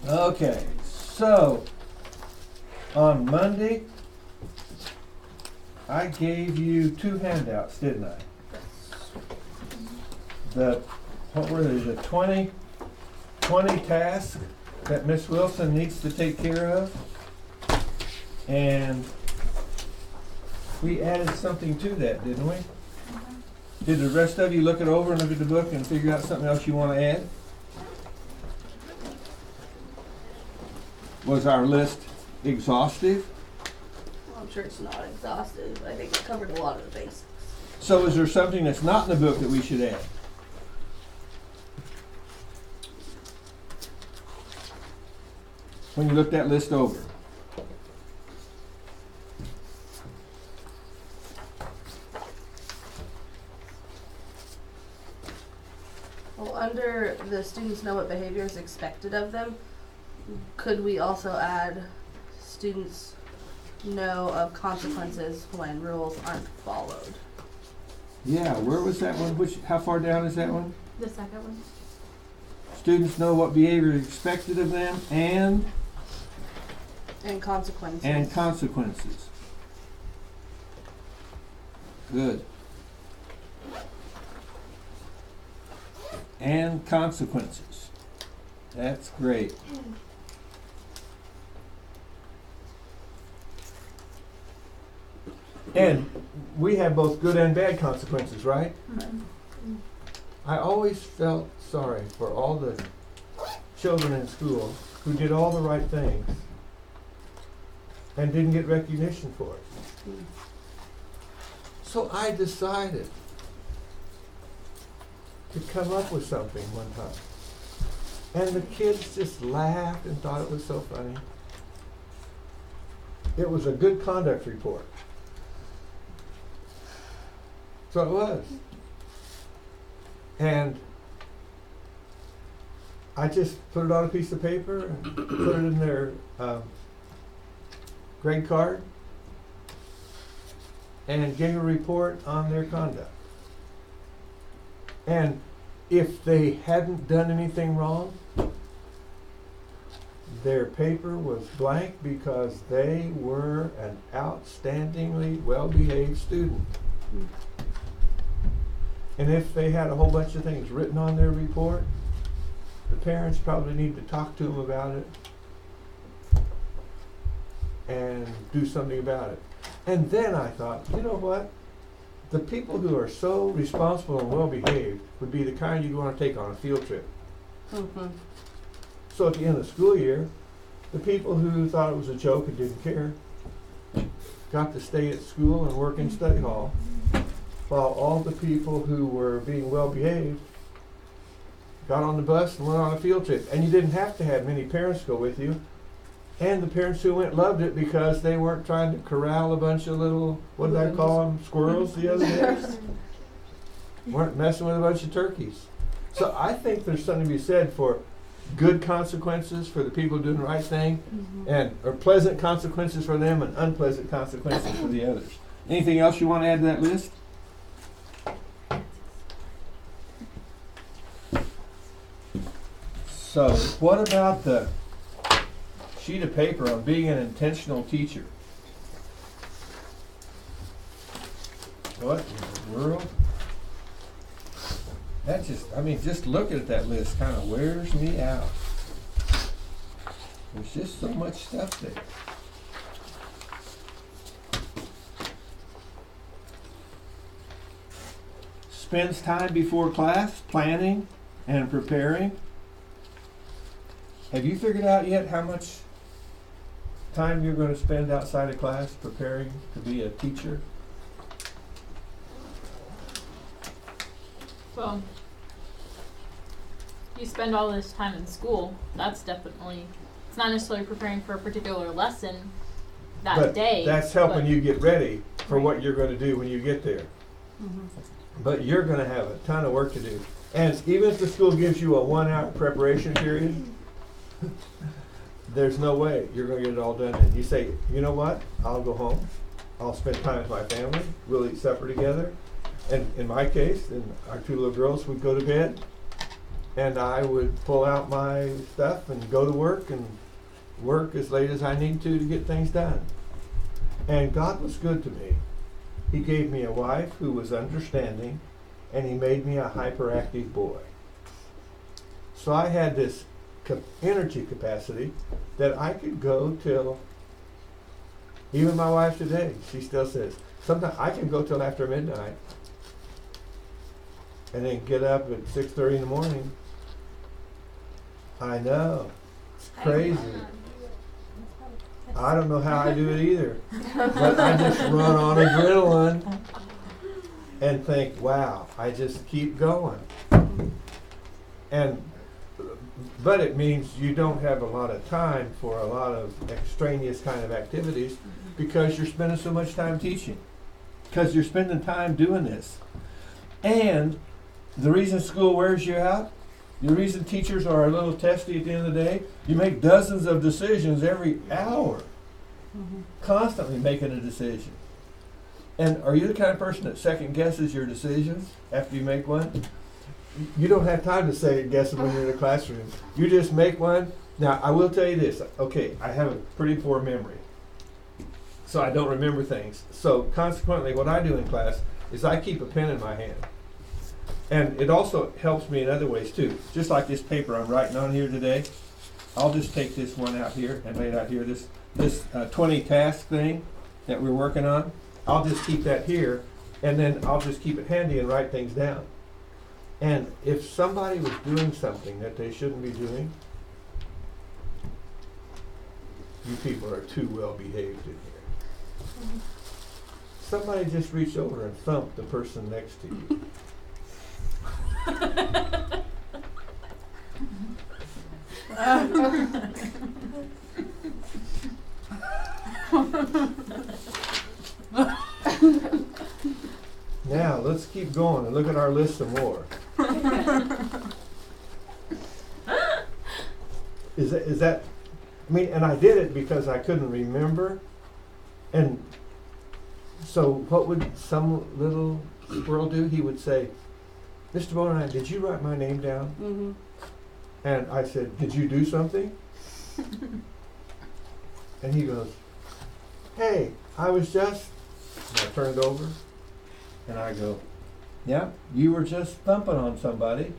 Okay, so on Monday, I gave you 2 handouts, didn't I? What were they, the 20 tasks that Miss Wilson needs to take care of? And we added something to that, didn't we? Did the rest of you look it over and look at the book and figure out something else you want to add? Was our list exhaustive? Well, I'm sure it's not exhaustive. I think it covered a lot of the basics. So is there something that's not in the book that we should add? When you look that list over. Well, under the students know what behavior is expected of them, could we also add students know of consequences when rules aren't followed? Yeah, where was that one? How far down is that one? The second one. Students know what behavior is expected of them and And consequences. Good. And consequences. That's great. And we have both good and bad consequences, right? Mm-hmm. I always felt sorry for all the children in school who did all the right things and didn't get recognition for it. So I decided to come up with something one time. And the kids just laughed and thought it was so funny. It was a good conduct report. So it was. And I just put it on a piece of paper and put it in their grade card and gave a report on their conduct. And if they hadn't done anything wrong, their paper was blank because they were an outstandingly well-behaved student. And if they had a whole bunch of things written on their report, the parents probably need to talk to them about it and do something about it. And then I thought, you know what? The people who are so responsible and well-behaved would be the kind you'd want to take on a field trip. Mm-hmm. So at the end of the school year, the people who thought it was a joke and didn't care got to stay at school and work in study hall, while all the people who were being well-behaved got on the bus and went on a field trip. And you didn't have to have many parents go with you. And the parents who went loved it because they weren't trying to corral a bunch of little, what did I call them, squirrels the other day? Weren't messing with a bunch of turkeys. So I think there's something to be said for good consequences for the people doing the right thing, and or pleasant consequences for them and unpleasant consequences for the others. Anything else you want to add to that list? So what about the sheet of paper on being an intentional teacher? What in the world? That just looking at that list kind of wears me out. There's just so much stuff there. Spends time before class planning and preparing. Have you figured out yet how much time you're going to spend outside of class preparing to be a teacher? Well, you spend all this time in school. That's definitely, it's not necessarily preparing for a particular lesson that day. That's helping you get ready for what you're going to do when you get there. Mm-hmm. But you're going to have a ton of work to do. And even if the school gives you a 1-hour preparation period, there's no way you're going to get it all done. And you say, you know what? I'll go home. I'll spend time with my family. We'll eat supper together. And in my case, and our 2 little girls would go to bed. and I would pull out my stuff and go to work and work as late as I need to get things done. And God was good to me. He gave me a wife who was understanding, and He made me a hyperactive boy. So I had this energy capacity that I could go till, even my wife today, she still says, sometimes I can go till after midnight and then get up at 6:30 in the morning. I know. It's crazy. I don't know how I do it either. But I just run on adrenaline and think, wow, I just keep going. But it means you don't have a lot of time for a lot of extraneous kind of activities because you're spending so much time teaching. Because you're spending time doing this. And the reason school wears you out, the reason teachers are a little testy at the end of the day, you make dozens of decisions every hour. Constantly making a decision. And are you the kind of person that second guesses your decisions after you make one? You don't have time to second guess them when you're in the classroom. You just make one. Now, I will tell you this. Okay, I have a pretty poor memory. So I don't remember things. So consequently, what I do in class is I keep a pen in my hand. And it also helps me in other ways too. Just like this paper I'm writing on here today. I'll just take this one out here and lay it out here. This 20 task thing that we're working on. I'll just keep that here, and then I'll just keep it handy and write things down. And if somebody was doing something that they shouldn't be doing, you people are too well behaved in here. Somebody just reach over and thump the person next to you. Now, let's keep going and look at our list some more. Is that, I mean, and I did it because I couldn't remember. And so what would some little squirrel do? He would say, Mr. Bonine, did you write my name down? Mm-hmm. And I said, did you do something? And he goes, hey, I was just, and I turned over and I go, yeah, you were just thumping on somebody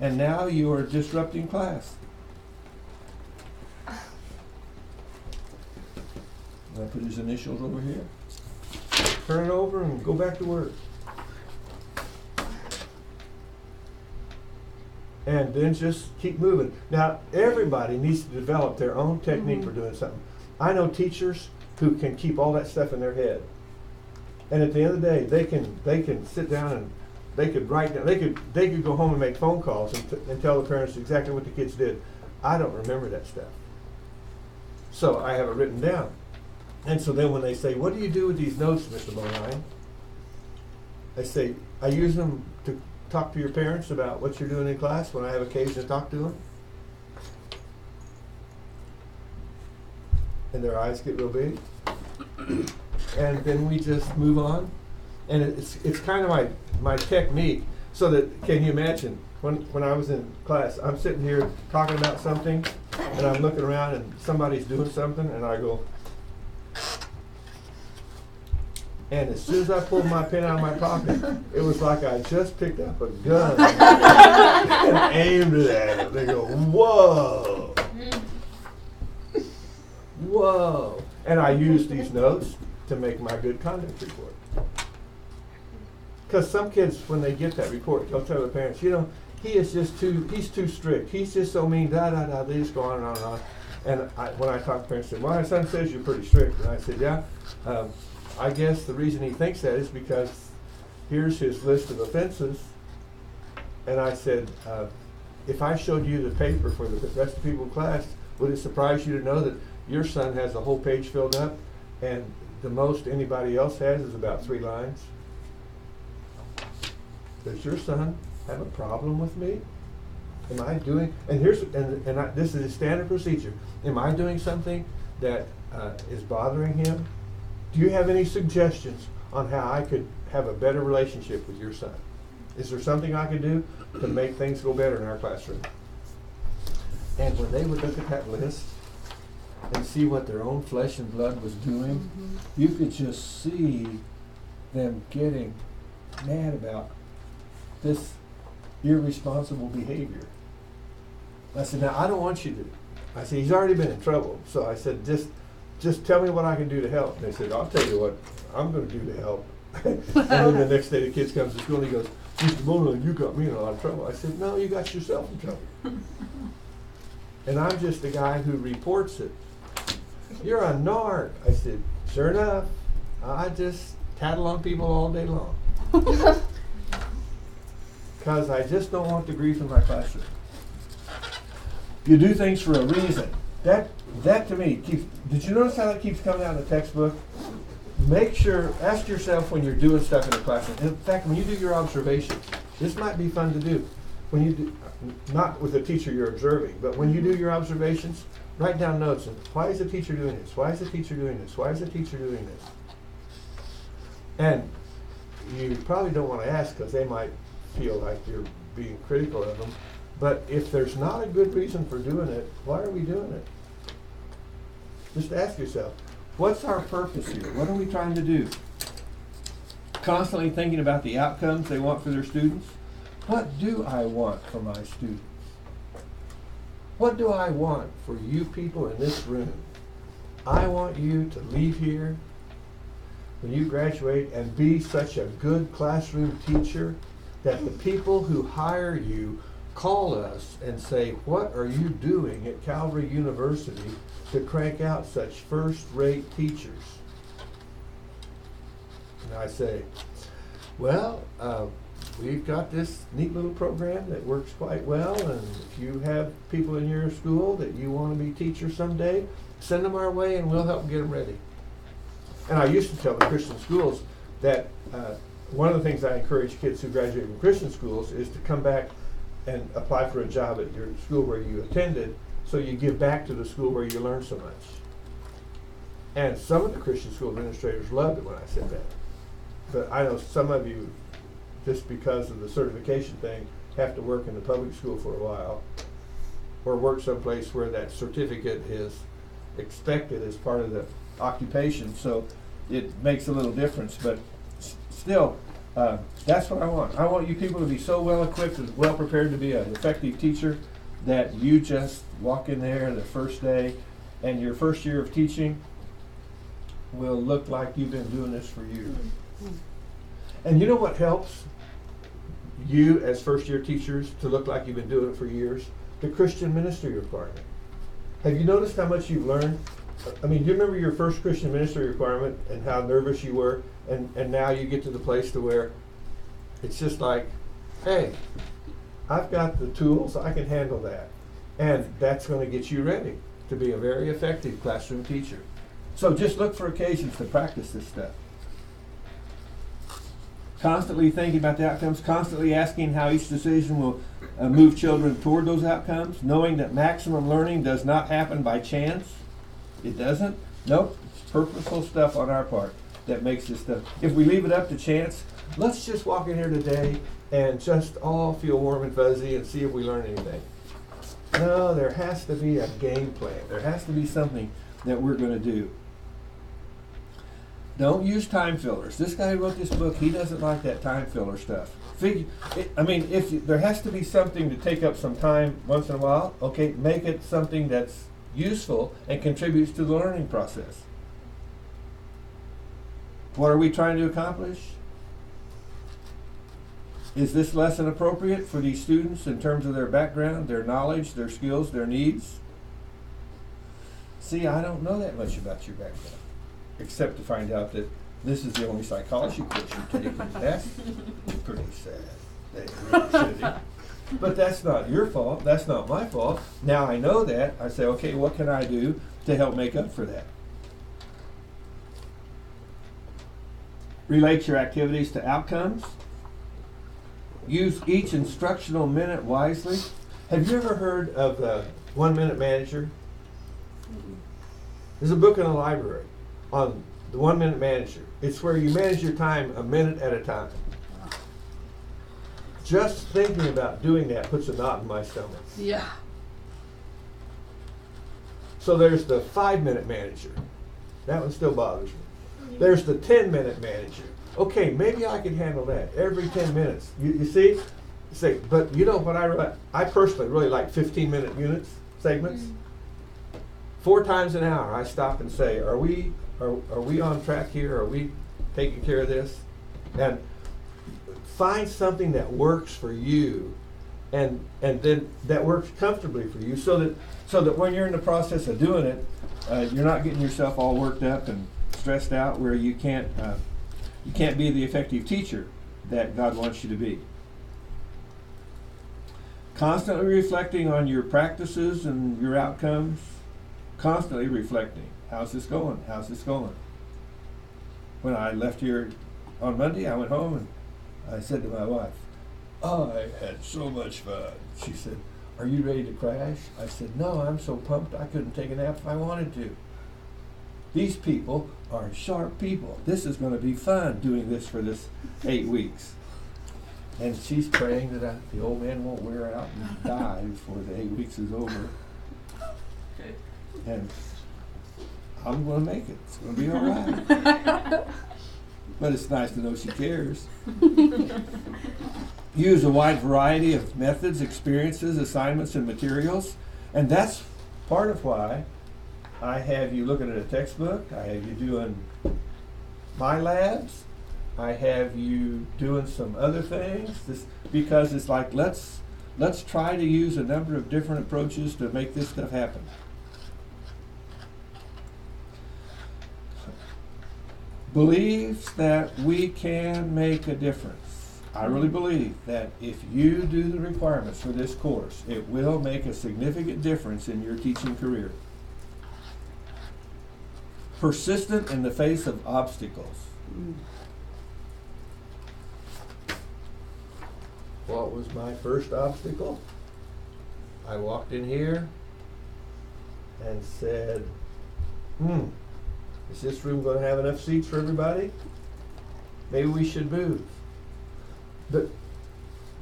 and now you are disrupting class. And I put his initials over here, turn it over and go back to work. And then just keep moving. Now, everybody needs to develop their own technique for doing something. I know teachers who can keep all that stuff in their head. And at the end of the day, they can sit down and they could write down, they could go home and make phone calls and tell the parents exactly what the kids did. I don't remember that stuff. So I have it written down. And so then when they say, what do you do with these notes, Mr. Bonine? I say, I use them to talk to your parents about what you're doing in class when I have occasion to talk to them. And their eyes get real big. And then we just move on. And it's kind of my technique. So that, can you imagine, when I was in class, I'm sitting here talking about something, and I'm looking around and somebody's doing something, and I go, and as soon as I pulled my pen out of my pocket, it was like I just picked up a gun and aimed it at them. They go, whoa, whoa. And I used these notes to make my good conduct report. Because some kids, when they get that report, they'll tell the parents, you know, he's too strict. He's just so mean, da-da-da. They just go on and on and on. And when I talk to parents, they say, well, my son says you're pretty strict. And I said, yeah. I guess the reason he thinks that is because here's his list of offenses. And I said, if I showed you the paper for the rest of the people in class, would it surprise you to know that your son has a whole page filled up and the most anybody else has is about 3 lines? Does your son have a problem with me? Am I doing, and this is a standard procedure. Am I doing something that is bothering him? Do you have any suggestions on how I could have a better relationship with your son? Is there something I can do to make things go better in our classroom? And when they would look at that list and see what their own flesh and blood was doing, you could just see them getting mad about this irresponsible behavior. I said, now I don't want you to. I said, he's already been in trouble. So I said, just tell me what I can do to help. And they said, I'll tell you what I'm going to do to help. And then the next day the kid comes to school and he goes, Mr. Mona, you got me in a lot of trouble. I said, no, you got yourself in trouble. And I'm just the guy who reports it. You're a narc. I said, sure enough, I just tattle on people all day long. Because I just don't want the grief in my classroom. You do things for a reason. That to me keeps, did you notice how that keeps coming out in the textbook? Make sure, ask yourself when you're doing stuff in the classroom. In fact, when you do your observations, this might be fun to do. When you do, not with the teacher you're observing, but when you do your observations, write down notes. And why is the teacher doing this? Why is the teacher doing this? Why is the teacher doing this? And you probably don't want to ask because they might feel like you're being critical of them. But if there's not a good reason for doing it, why are we doing it? Just ask yourself, what's our purpose here? What are we trying to do? Constantly thinking about the outcomes they want for their students. What do I want for my students? What do I want for you people in this room? I want you to leave here when you graduate and be such a good classroom teacher that the people who hire you call us and say, what are you doing at Calvary University to crank out such first-rate teachers? And I say, well, we've got this neat little program that works quite well, and if you have people in your school that you want to be teachers someday, send them our way and we'll help get them ready. And I used to tell the Christian schools that one of the things I encourage kids who graduate from Christian schools is to come back and apply for a job at your school where you attended, so you give back to the school where you learned so much. And some of the Christian school administrators loved it when I said that. But I know some of you, just because of the certification thing, have to work in the public school for a while, or work someplace where that certificate is expected as part of the occupation, so it makes a little difference. But still, that's what I want. I want you people to be so well equipped and well prepared to be an effective teacher that you just walk in there the first day and your first year of teaching will look like you've been doing this for years. And you know what helps you as first year teachers to look like you've been doing it for years? The Christian ministry requirement. Have you noticed how much you've learned? I mean, do you remember your first Christian ministry requirement and how nervous you were? And now you get to the place to where it's just like, hey, I've got the tools, I can handle that. And that's going to get you ready to be a very effective classroom teacher. So just look for occasions to practice this stuff. Constantly thinking about the outcomes, constantly asking how each decision will move children toward those outcomes, knowing that maximum learning does not happen by chance. It doesn't. Nope. It's purposeful stuff on our part that makes this stuff. If we leave it up to chance, let's just walk in here today and just all feel warm and fuzzy and see if we learn anything. No, there has to be a game plan. There has to be something that we're going to do. Don't use time fillers. This guy who wrote this book, he doesn't like that time filler stuff. There has to be something to take up some time once in a while, okay, make it something that's useful and contributes to the learning process. What are we trying to accomplish? Is this lesson appropriate for these students in terms of their background, their knowledge, their skills, their needs? See, I don't know that much about your background, except to find out that this is the only psychology course you're taking. That's pretty sad. But that's not your fault. That's not my fault. Now I know that. I say, okay, what can I do to help make up for that? Relate your activities to outcomes. Use each instructional minute wisely. Have you ever heard of the 1 Minute Manager? There's a book in the library on the 1 Minute Manager. It's where you manage your time a minute at a time. just thinking about doing that puts a knot in my stomach. Yeah. So there's the 5-minute manager. That one still bothers me. There's the 10-minute manager. Okay, maybe I can handle that every 10 minutes. You see? Say, but you know what I personally really like 15-minute units, segments. 4 times an hour I stop and say, are we on track here? Are we taking care of this? And find something that works for you, and then that works comfortably for you, so that when you're in the process of doing it, you're not getting yourself all worked up and stressed out where you can't be the effective teacher that God wants you to be. Constantly reflecting on your practices and your outcomes. Constantly reflecting. How's this going? How's this going? When I left here on Monday, I went home and I said to my wife, I had so much fun. She said, are you ready to crash? I said, no, I'm so pumped I couldn't take a nap if I wanted to. These people are sharp people. This is going to be fun doing this for this 8 weeks. And she's praying that the old man won't wear out and die before the 8 weeks is over. And I'm going to make it. It's going to be all right. But it's nice to know she cares. Use a wide variety of methods, experiences, assignments, and materials. And that's part of why I have you looking at a textbook. I have you doing my labs. I have you doing some other things. Because it's like, let's try to use a number of different approaches to make this stuff happen. Believes that we can make a difference. I really believe that if you do the requirements for this course, it will make a significant difference in your teaching career. Persistent in the face of obstacles. What was my first obstacle? I walked in here and said, is this room going to have enough seats for everybody? Maybe we should move. But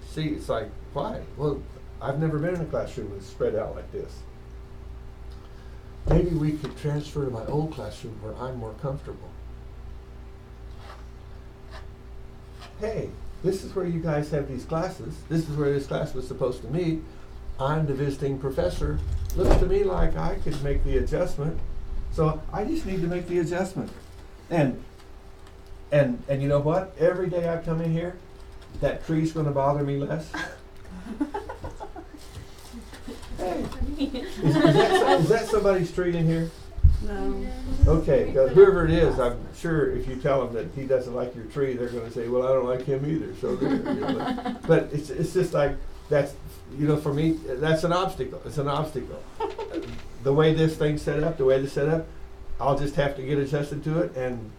see, it's like, why? Well, I've never been in a classroom that's spread out like this. Maybe we could transfer to my old classroom where I'm more comfortable. Hey, this is where you guys have these classes. This is where this class was supposed to meet. I'm the visiting professor. Looks to me like I could make the adjustment. So I just need to make the adjustment. And you know what? Every day I come in here, that tree's going to bother me less. Hey, is that somebody's tree in here? No. Okay, whoever it is, I'm sure if you tell them that he doesn't like your tree, they're going to say, well, I don't like him either. So there, you know, but it's just like, that's, you know, for me, that's an obstacle. It's an obstacle. The way this thing's set up, I'll just have to get adjusted to it and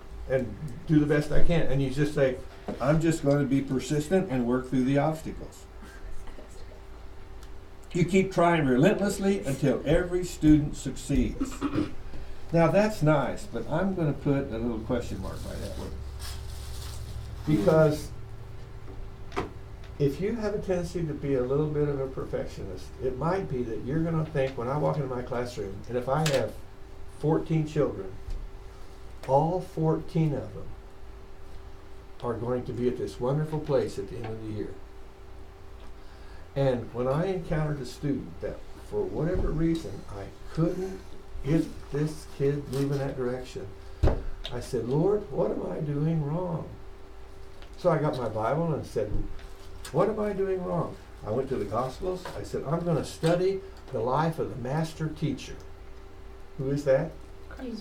do the best I can. And you just say, I'm just going to be persistent and work through the obstacles. You keep trying relentlessly until every student succeeds. Now that's nice, but I'm going to put a little question mark by that word. Because if you have a tendency to be a little bit of a perfectionist, it might be that you're going to think, when I walk into my classroom, and if I have 14 children, all 14 of them are going to be at this wonderful place at the end of the year. And when I encountered a student that, for whatever reason, I couldn't get this kid moving that direction, I said, Lord, what am I doing wrong? So I got my Bible and said, what am I doing wrong? I went to the Gospels. I said, I'm going to study the life of the master teacher. Who is that?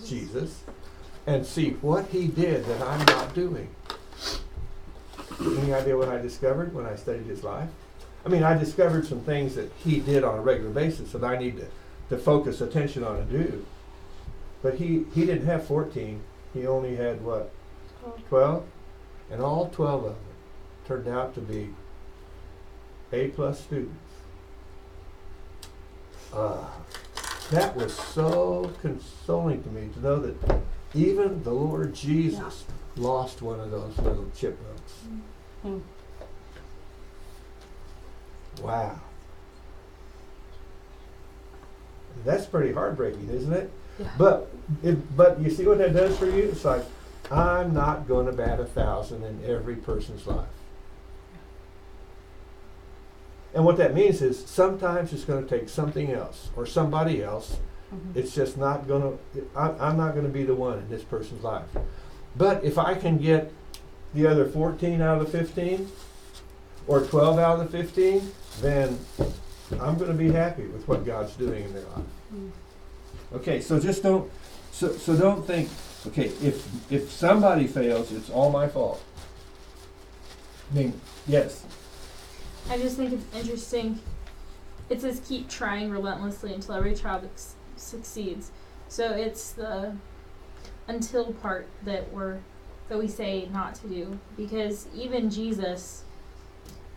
Jesus. And see what he did that I'm not doing. Any idea what I discovered when I studied his life? I mean, I discovered some things that he did on a regular basis that I need to focus attention on and do. But he didn't have 14. He only had what? 12? And all 12 of them turned out to be A+ students. That was so consoling to me to know that even the Lord Jesus lost one of those little chipmunks. Wow. That's pretty heartbreaking, isn't it? Yeah. But you see what that does for you? It's like, I'm not going to bat 1,000 in every person's life. And what that means is sometimes it's going to take something else or somebody else. Mhm. It's just not going to, I'm not going to be the one in this person's life. But if I can get the other 14 out of the 15 or 12 out of the 15, then I'm going to be happy with what God's doing in their life. Mm. Okay, so just don't, so don't think, okay, if somebody fails, it's all my fault. I mean, yes. I just think it's interesting. It says keep trying relentlessly until every child succeeds. So it's the until part that we say not to do, because even Jesus,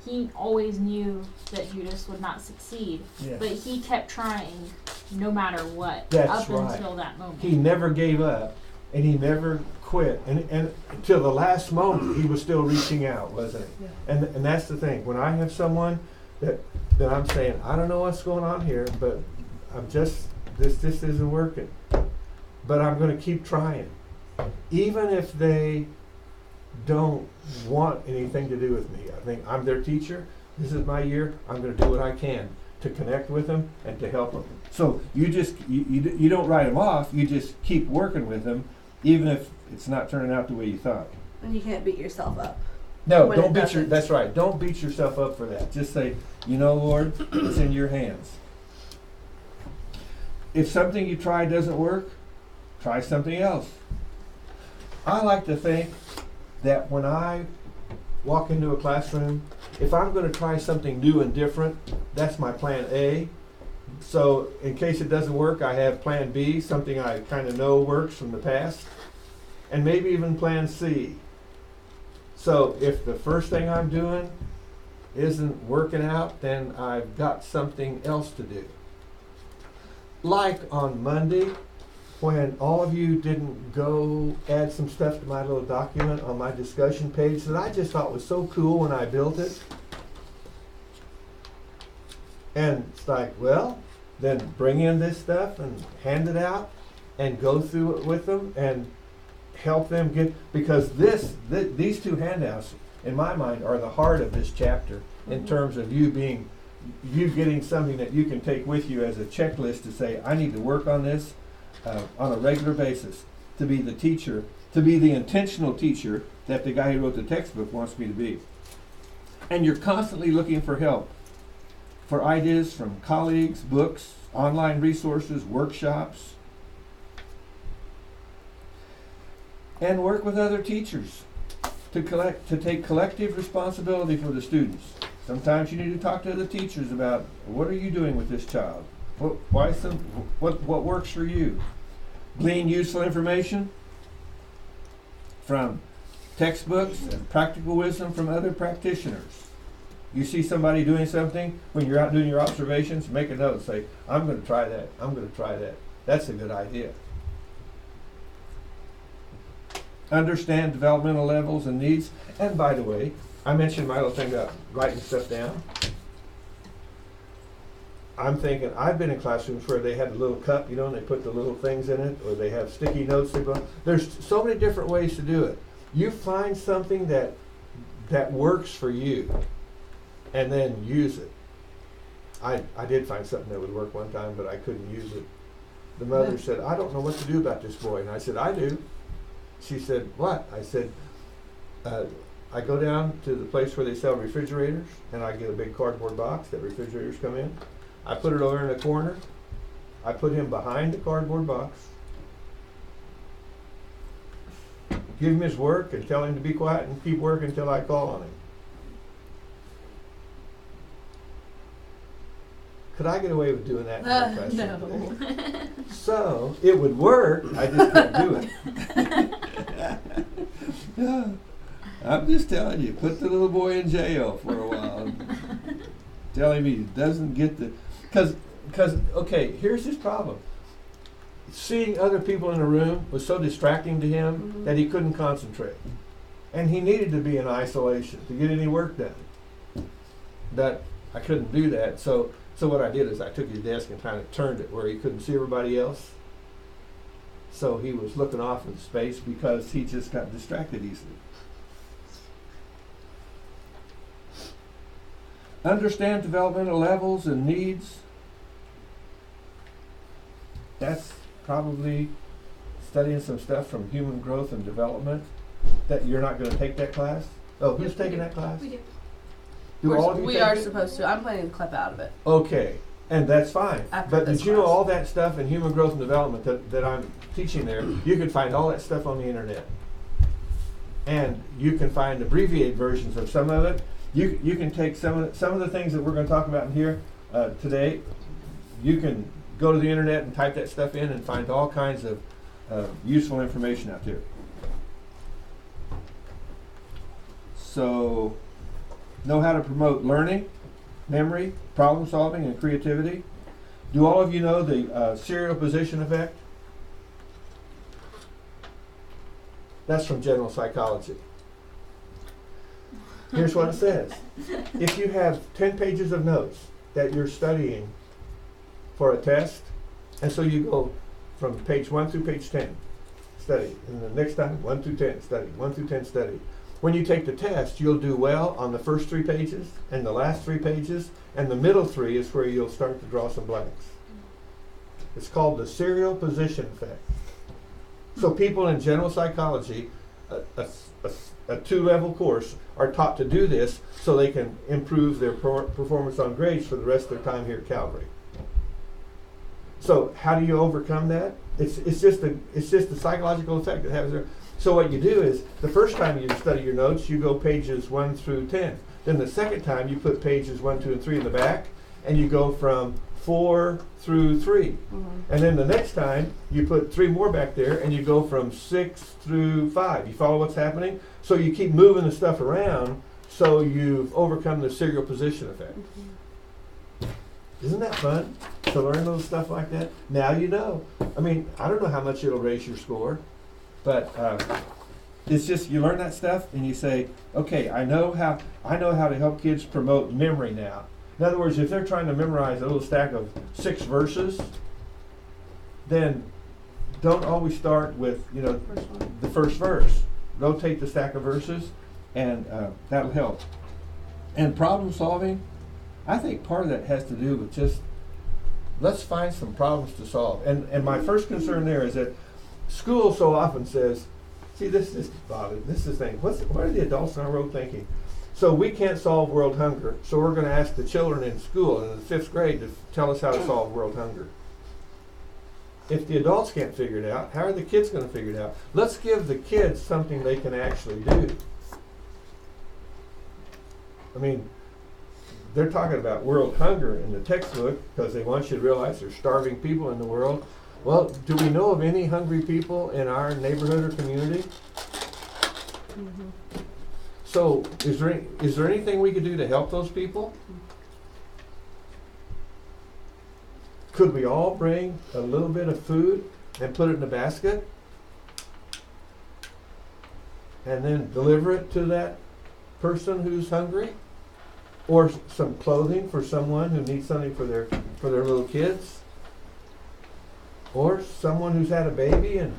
he always knew that Judas would not succeed, Yeah. but he kept trying no matter what. That's up right. until that moment. He never gave up, and he never quit, and until the last moment, he was still reaching out, wasn't he? Yeah. And that's the thing. When I have someone that I'm saying, I don't know what's going on here, but I'm just this isn't working, but I'm going to keep trying, even if they don't want anything to do with me. I think I'm their teacher. This is my year. I'm going to do what I can to connect with them and to help them. So you just you don't write them off. You just keep working with them, even if it's not turning out the way you thought. And you can't beat yourself up. No, When don't it beat doesn't. that's right. Don't beat yourself up for that. Just say, Lord, it's in your hands. If something you try doesn't work, try something else. I like to think that when I walk into a classroom, if I'm going to try something new and different, that's my plan A. So in case it doesn't work, I have plan B, something I kind of know works from the past, and maybe even plan C. So if the first thing I'm doing isn't working out, then I've got something else to do. Like on Monday, when all of you didn't go add some stuff to my little document on my discussion page that I just thought was so cool when I built it. And it's like, well, then bring in this stuff and hand it out and go through it with them and help them get, because these two handouts, in my mind, are the heart of this chapter in terms of you getting something that you can take with you as a checklist to say, I need to work on this on a regular basis, to be the teacher, to be the intentional teacher that the guy who wrote the textbook wants me to be. And you're constantly looking for help, for ideas from colleagues, books, online resources, workshops, and work with other teachers to take collective responsibility for the students. Sometimes you need to talk to other teachers about, what are you doing with this child? What works for you? Glean useful information from textbooks and practical wisdom from other practitioners. You see somebody doing something, when you're out doing your observations, make a note and say, I'm going to try that. I'm going to try that. That's a good idea. Understand developmental levels and needs. And by the way, I mentioned my little thing about writing stuff down. I'm thinking, I've been in classrooms where they had a little cup, and they put the little things in it, or they have sticky notes. There's so many different ways to do it. You find something that works for you, and then use it. I did find something that would work one time, but I couldn't use it. The mother said, I don't know what to do about this boy. And I said, I do. She said, what? I said, I go down to the place where they sell refrigerators, and I get a big cardboard box that refrigerators come in. I put it over in a corner. I put him behind the cardboard box. Give him his work and tell him to be quiet and keep working until I call on him. Could I get away with doing that in my classroom today? No. So, it would work, I just can't do it. I'm just telling you, put the little boy in jail for a while. Tell him he doesn't get the... Because, okay, here's his problem. Seeing other people in a room was so distracting to him that he couldn't concentrate. And he needed to be in isolation to get any work done. But I couldn't do that. So what I did is I took his desk and kind of turned it where he couldn't see everybody else. So he was looking off into space because he just got distracted easily. Understand developmental levels and needs. That's probably studying some stuff from human growth and development. That you're not going to take that class? Oh, who's taking that class? We do. Do all of you We take are it? supposed to. I'm planning to clip out of it. Okay, and that's fine. After But this did you know class. all that stuff in human growth and development that I'm teaching there? You can find all that stuff on the internet. And you can find abbreviated versions of some of it. You can take some of the things that we're going to talk about in here today. You can go to the internet and type that stuff in and find all kinds of useful information out there. So, know how to promote learning, memory, problem solving, and creativity. Do all of you know the serial position effect? That's from general psychology. Here's what it says. If you have 10 pages of notes that you're studying for a test, and so you go from page 1 through page 10, study, and the next time 1 through 10, study, 1 through 10, study. When you take the test, you'll do well on the first 3 pages and the last 3 pages, and the middle 3 is where you'll start to draw some blanks. It's called the serial position effect. So people in general psychology, a 2-level course, are taught to do this so they can improve their performance on grades for the rest of their time here at Calvary. So how do you overcome that? It's just a psychological effect that happens there. So what you do is, the first time you study your notes, you go pages 1 through 10. Then the second time, you put pages 1, 2, and 3 in the back, and you go from 4 through 3. Mm-hmm. And then the next time, you put 3 more back there, and you go from 6 through 5. You follow what's happening? So you keep moving the stuff around, so you've overcome the serial position effect. Mm-hmm. Isn't that fun to learn little stuff like that? Now you know. I mean, I don't know how much it'll raise your score, but it's just you learn that stuff and you say, okay, I know how to help kids promote memory now. In other words, if they're trying to memorize a little stack of 6 verses, then don't always start with the first verse. Rotate the stack of verses, and that'll help. And problem solving, I think part of that has to do with just let's find some problems to solve. And my first concern there is that school so often says, see, this is the thing. What are the adults in our world thinking? So we can't solve world hunger, so we're going to ask the children in school in the 5th grade to tell us how to solve world hunger. If the adults can't figure it out, how are the kids going to figure it out? Let's give the kids something they can actually do. I mean, they're talking about world hunger in the textbook because they want you to realize there's starving people in the world. Well, do we know of any hungry people in our neighborhood or community? Mm-hmm. So is there anything we could do to help those people? Could we all bring a little bit of food and put it in a basket and then deliver it to that person who's hungry? Or some clothing for someone who needs something for their little kids? Or someone who's had a baby and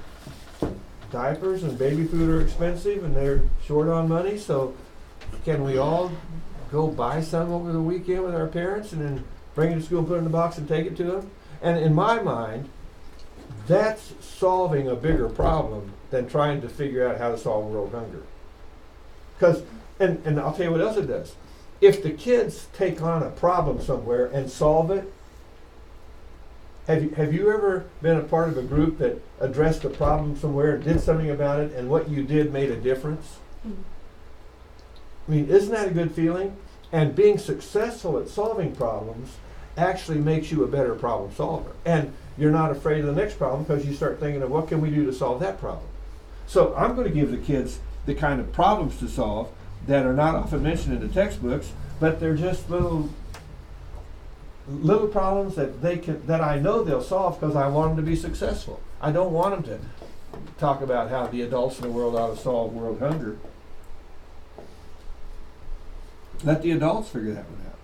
diapers and baby food are expensive and they're short on money, so can we all go buy some over the weekend with our parents and then bring it to school and put it in a box and take it to them? And in my mind, that's solving a bigger problem than trying to figure out how to solve world hunger. Because, and I'll tell you what else it does. If the kids take on a problem somewhere and solve it, have you ever been a part of a group that addressed a problem somewhere and did something about it, and what you did made a difference? Mm-hmm. I mean, isn't that a good feeling? And being successful at solving problems actually makes you a better problem solver. And you're not afraid of the next problem because you start thinking of what can we do to solve that problem. So I'm going to give the kids the kind of problems to solve that are not often mentioned in the textbooks, but they're just little problems that I know they'll solve because I want them to be successful. I don't want them to talk about how the adults in the world ought to solve world hunger. Let the adults figure that one out.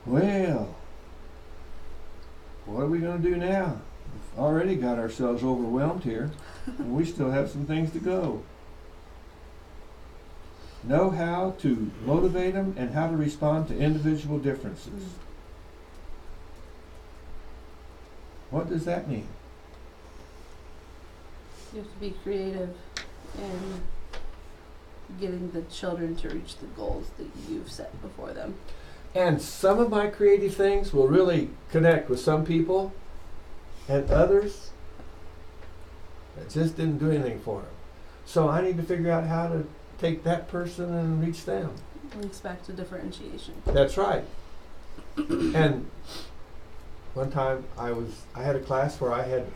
Well, what are we going to do now? We've already got ourselves overwhelmed here, and we still have some things to go. Know how to motivate them and how to respond to individual differences. What does that mean? You have to be creative in getting the children to reach the goals that you've set before them. And some of my creative things will really connect with some people, and others, it just didn't do anything for them. So I need to figure out how to take that person and reach them. Links back to differentiation. That's right. And one time I had a class where I had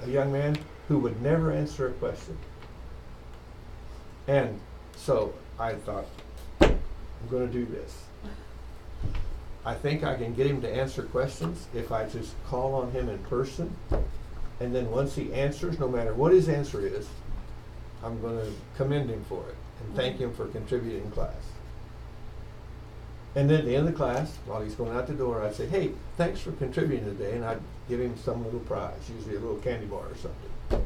a young man who would never answer a question. And so I thought, I'm going to do this. I think I can get him to answer questions if I just call on him in person. And then once he answers, no matter what his answer is, I'm going to commend him for it and thank him for contributing in class. And then at the end of the class, while he's going out the door, I'd say, hey, thanks for contributing today, and I'd give him some little prize, usually a little candy bar or something.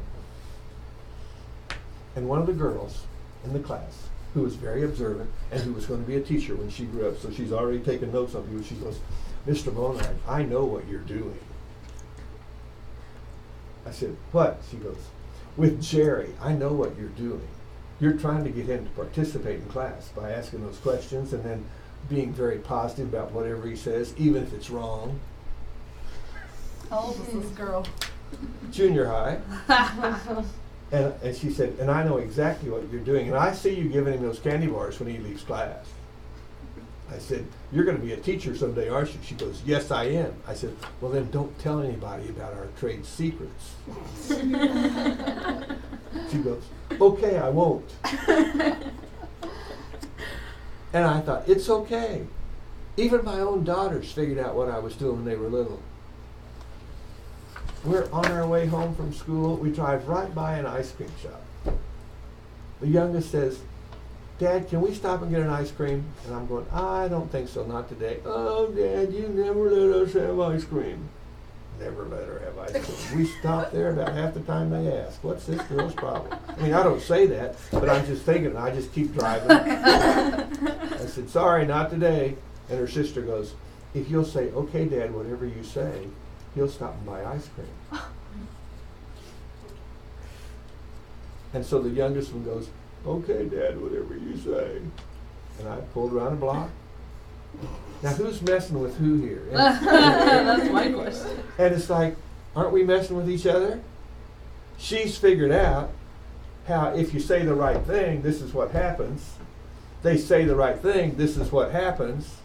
And one of the girls in the class, who was very observant and who was going to be a teacher when she grew up, so she's already taken notes on you, she goes, Mr. Bonard, I know what you're doing. I said, what? She goes, with Jerry, I know what you're doing. You're trying to get him to participate in class by asking those questions and then being very positive about whatever he says, even if it's wrong. How old is this girl? Junior high. And she said, and I know exactly what you're doing. And I see you giving him those candy bars when he leaves class. I said, you're going to be a teacher someday, aren't you? She goes, yes, I am. I said, well, then don't tell anybody about our trade secrets. She goes, okay, I won't. And I thought, it's okay. Even my own daughters figured out what I was doing when they were little. We're on our way home from school. We drive right by an ice cream shop. The youngest says, Dad, can we stop and get an ice cream? And I'm going, I don't think so, not today. Oh, Dad, you never let us have ice cream. Never let her have ice cream. We stop there about half the time they ask, what's this girl's problem? I mean, I don't say that, but I'm just thinking, I just keep driving. I said, sorry, not today. And her sister goes, if you'll say, okay, Dad, whatever you say, he'll stop and buy ice cream. And so the youngest one goes, okay, Dad, whatever you say. And I pulled around a block. Now, who's messing with who here? That's my question. And it's like, aren't we messing with each other? She's figured out how if you say the right thing, this is what happens. They say the right thing, this is what happens.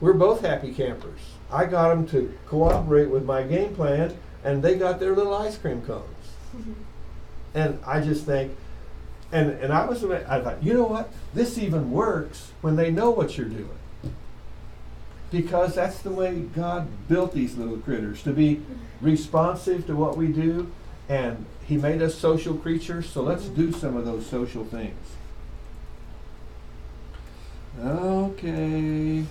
We're both happy campers. I got them to cooperate with my game plan, and they got their little ice cream cones. And I just think, and I thought, you know what? This even works when they know what you're doing. Because that's the way God built these little critters, to be responsive to what we do. And He made us social creatures, so let's do some of those social things. Okay.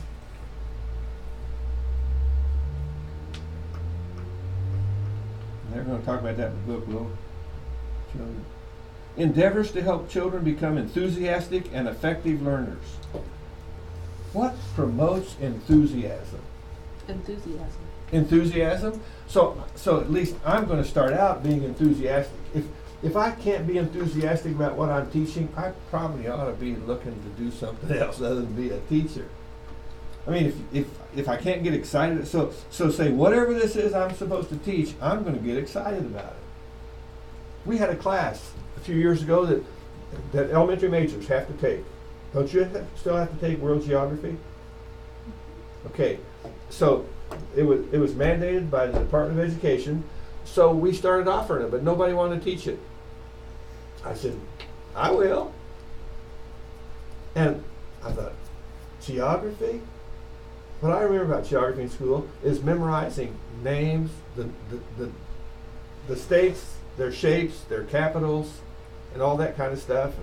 They're going to talk about that in the book, Will. Children. Endeavors to help children become enthusiastic and effective learners. What promotes enthusiasm? Enthusiasm. Enthusiasm? So at least I'm going to start out being enthusiastic. If I can't be enthusiastic about what I'm teaching, I probably ought to be looking to do something else other than be a teacher. I mean, if I can't get excited, so say whatever this is I'm supposed to teach, I'm going to get excited about it. We had a class a few years ago that elementary majors have to take. Don't you still have to take world geography? Okay, so it was mandated by the Department of Education, so we started offering it, but nobody wanted to teach it. I said, I will. And I thought, geography? What I remember about geography in school is memorizing names, the states, their shapes, their capitals, and all that kind of stuff,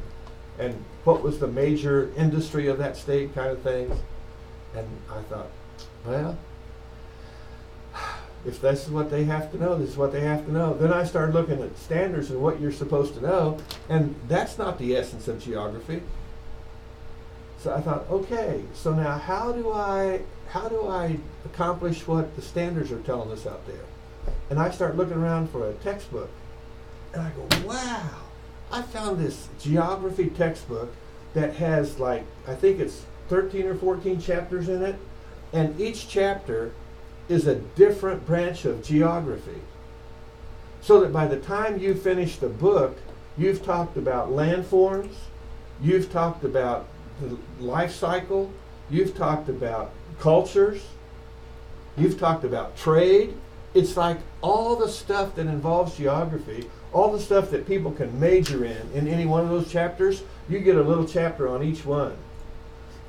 and what was the major industry of that state kind of things. And I thought, Well, if this is what they have to know, this is what they have to know. Then I started looking at standards and what you're supposed to know, and that's not the essence of geography. So I thought, okay, so now how do I accomplish what the standards are telling us out there? And I start looking around for a textbook, and I go, wow, I found this geography textbook that has, like, I think it's 13 or 14 chapters in it, and each chapter is a different branch of geography. So that by the time you finish the book, you've talked about landforms, you've talked about the life cycle, you've talked about cultures, you've talked about trade. It's like all the stuff that involves geography, all the stuff that people can major in any one of those chapters, you get a little chapter on each one.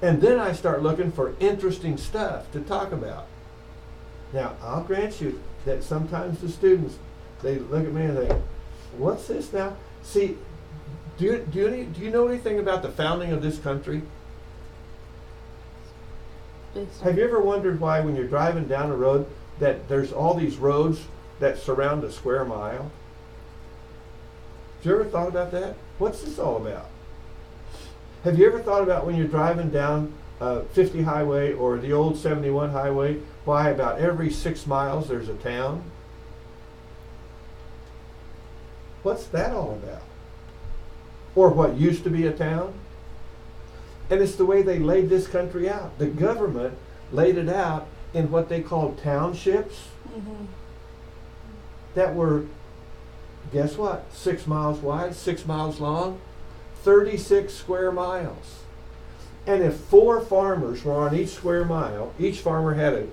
And then I start looking for interesting stuff to talk about. Now, I'll grant you that sometimes the students, they look at me and they, what's this now? See, do you know anything about the founding of this country? Have you ever wondered why when you're driving down a road that there's all these roads that surround a square mile? Have you ever thought about that? What's this all about? Have you ever thought about when you're driving down 50 highway or the old 71 highway, why about every 6 miles there's a town? What's that all about? Or what used to be a town? And it's the way they laid this country out. The government laid it out in what they called townships that were, guess what, 6 miles wide, 6 miles long, 36 square miles. And if 4 farmers were on each square mile, each farmer had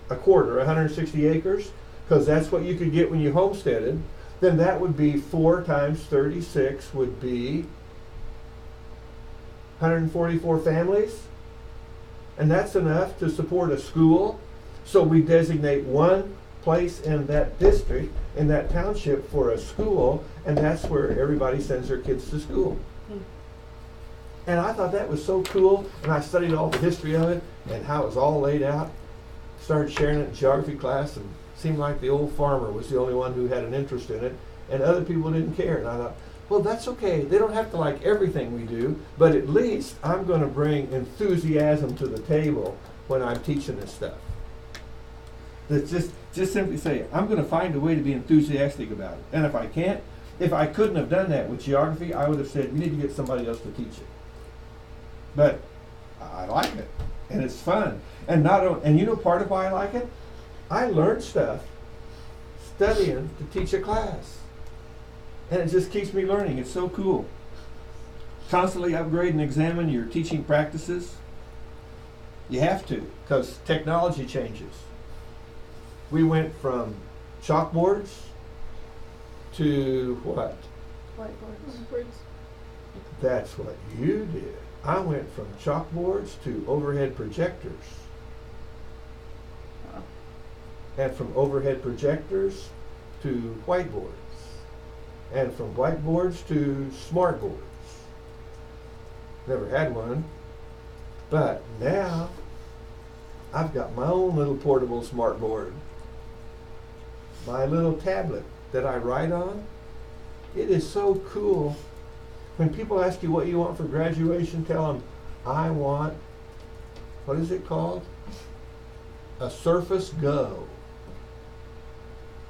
a quarter, 160 acres, because that's what you could get when you homesteaded, then that would be 4 times 36 would be 144 families. And that's enough to support a school. So we designate one place in that district, in that township, for a school, and that's where everybody sends their kids to school. And I thought that was so cool, and I studied all the history of it and how it was all laid out. Started sharing it in geography class, and it seemed like the old farmer was the only one who had an interest in it, and other people didn't care. And I thought, well, that's okay. They don't have to like everything we do, but at least I'm going to bring enthusiasm to the table when I'm teaching this stuff. That's just simply say, I'm going to find a way to be enthusiastic about it. And if I couldn't have done that with geography, I would have said, you need to get somebody else to teach it. But I like it, and it's fun. And you know part of why I like it? I learned stuff studying to teach a class. And it just keeps me learning. It's so cool. Constantly upgrade and examine your teaching practices. You have to, because technology changes. We went from chalkboards to what? Whiteboards. That's what you did. I went from chalkboards to overhead projectors. Oh. And from overhead projectors to whiteboards. And from whiteboards to smartboards. Never had one. But now I've got my own little portable smartboard. My little tablet that I write on. It is so cool. When people ask you what you want for graduation, tell them, I want, what is it called? A Surface Go.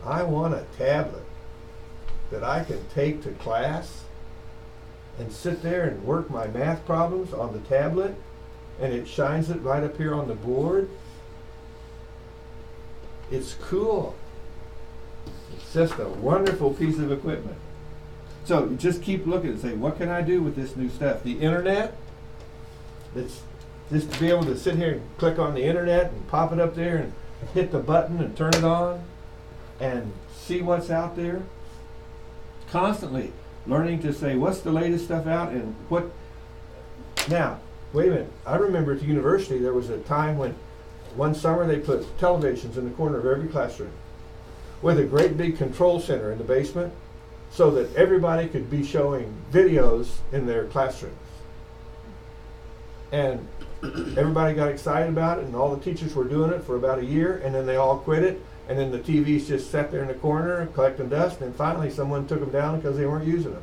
I want a tablet that I can take to class and sit there and work my math problems on the tablet, and it shines it right up here on the board. It's cool. It's just a wonderful piece of equipment. So you just keep looking and say, what can I do with this new stuff? The internet, it's just to be able to sit here and click on the internet and pop it up there and hit the button and turn it on and see what's out there. Constantly learning to say, what's the latest stuff out and what. Now, wait a minute. I remember at the university there was a time when one summer they put televisions in the corner of every classroom with a great big control center in the basement, so that everybody could be showing videos in their classrooms. And everybody got excited about it, and all the teachers were doing it for about a year, and then they all quit it, and then the TVs just sat there in the corner collecting dust, and finally someone took them down because they weren't using them.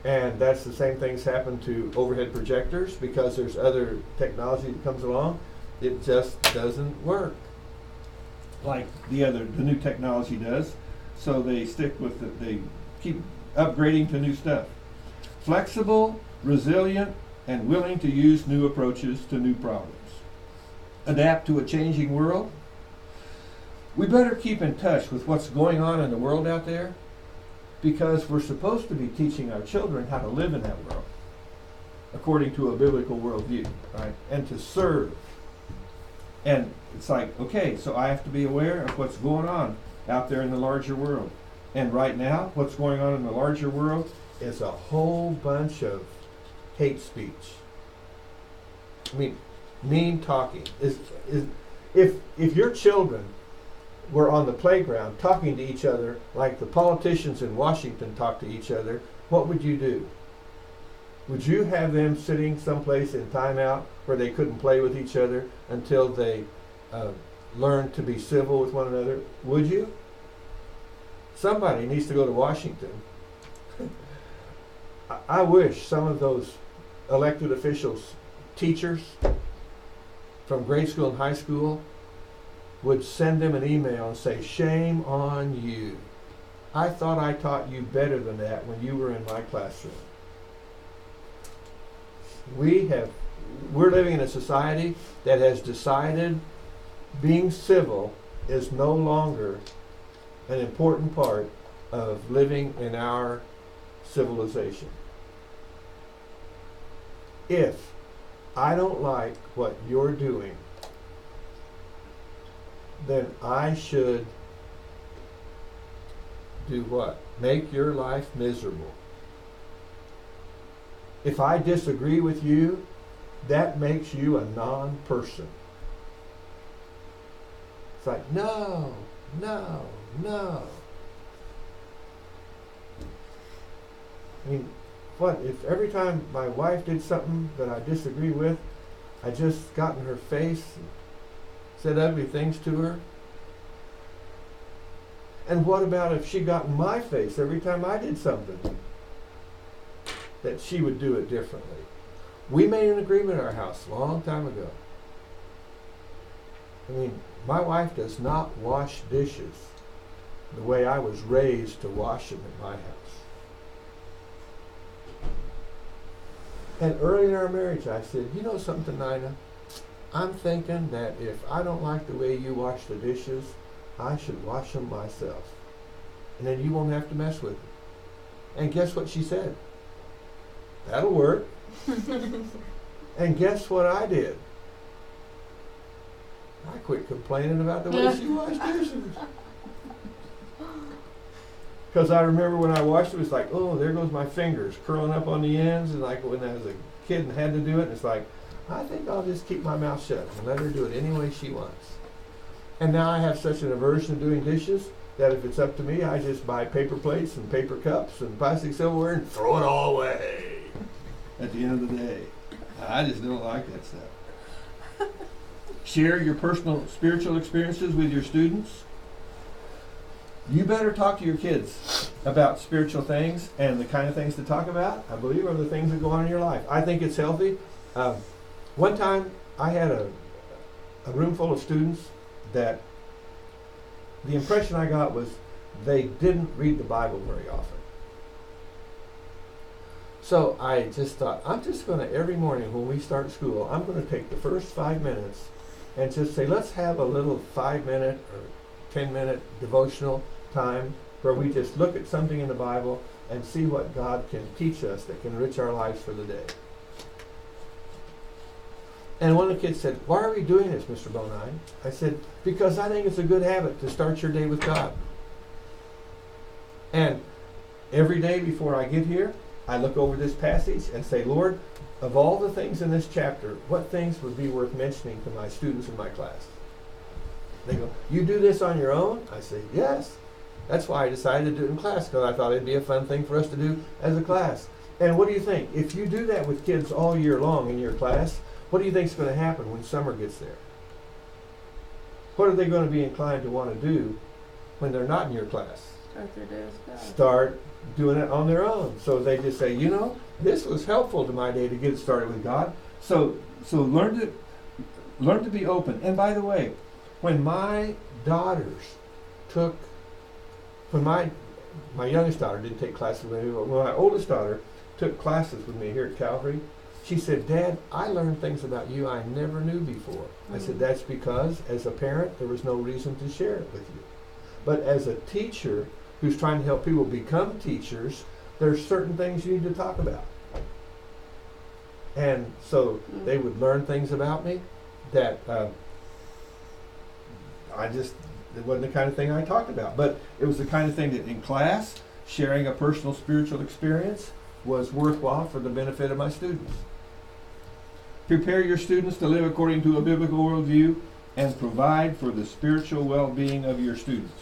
And that's the same things happen to overhead projectors because there's other technology that comes along. It just doesn't work like the new technology does. So they stick with it. They keep upgrading to new stuff. Flexible, resilient, and willing to use new approaches to new problems. Adapt to a changing world. We better keep in touch with what's going on in the world out there, because we're supposed to be teaching our children how to live in that world according to a biblical worldview, right? And to serve. And it's like, okay, so I have to be aware of what's going on out there in the larger world. And right now, what's going on in the larger world is a whole bunch of hate speech. I mean, mean talking. If your children were on the playground talking to each other like the politicians in Washington talk to each other, what would you do? Would you have them sitting someplace in timeout where they couldn't play with each other until they learned to be civil with one another? Would you? Somebody needs to go to Washington. I wish some of those elected officials, teachers from grade school and high school, would send them an email and say, shame on you. I thought I taught you better than that when you were in my classroom. We're living in a society that has decided being civil is no longer an important part of living in our civilization. If I don't like what you're doing, then I should do what? Make your life miserable. If I disagree with you, that makes you a non-person. It's like, no, no, no. I mean, what if every time my wife did something that I disagree with, I just got in her face and said ugly things to her? And what about if she got in my face every time I did something that she would do it differently? We made an agreement in our house a long time ago. I mean, my wife does not wash dishes the way I was raised to wash them in my house. And early in our marriage, I said, you know something, Nina? I'm thinking that if I don't like the way you wash the dishes, I should wash them myself. And then you won't have to mess with them. And guess what she said? That'll work. And guess what I did? I quit complaining about the way she washed dishes. Because I remember when I washed it, it was like, oh, there goes my fingers curling up on the ends. And like when I was a kid and had to do it, and it's like, I think I'll just keep my mouth shut and let her do it any way she wants. And now I have such an aversion to doing dishes that if it's up to me, I just buy paper plates and paper cups and plastic silverware and throw it all away at the end of the day. I just don't like that stuff. Share your personal spiritual experiences with your students. You better talk to your kids about spiritual things, and the kind of things to talk about, I believe, are the things that go on in your life. I think it's healthy. One time I had a room full of students that the impression I got was they didn't read the Bible very often. So I just thought, I'm just going to, every morning when we start school, I'm going to take the first 5 minutes and just say, let's have a little 5-minute or 10-minute devotional time where we just look at something in the Bible and see what God can teach us that can enrich our lives for the day. And one of the kids said, why are we doing this, Mr. Bonine? I said, because I think it's a good habit to start your day with God. And every day before I get here, I look over this passage and say, Lord, of all the things in this chapter, what things would be worth mentioning to my students in my class? They go, you do this on your own? I say, yes. That's why I decided to do it in class, because I thought it'd be a fun thing for us to do as a class. And what do you think? If you do that with kids all year long in your class, what do you think is going to happen when summer gets there? What are they going to be inclined to want to do when they're not in your class? Start their day with God. Start doing it on their own. So they just say, you know, this was helpful to my day to get started with God. So learn to be open. And by the way, when my daughters took, when my youngest daughter didn't take classes with me, but when my oldest daughter took classes with me here at Calvary, she said, Dad, I learned things about you I never knew before. I said, that's because as a parent, there was no reason to share it with you. But as a teacher who's trying to help people become teachers, there's certain things you need to talk about. And so they would learn things about me that it wasn't the kind of thing I talked about. But it was the kind of thing that in class, sharing a personal spiritual experience was worthwhile for the benefit of my students. Prepare your students to live according to a biblical worldview and provide for the spiritual well-being of your students.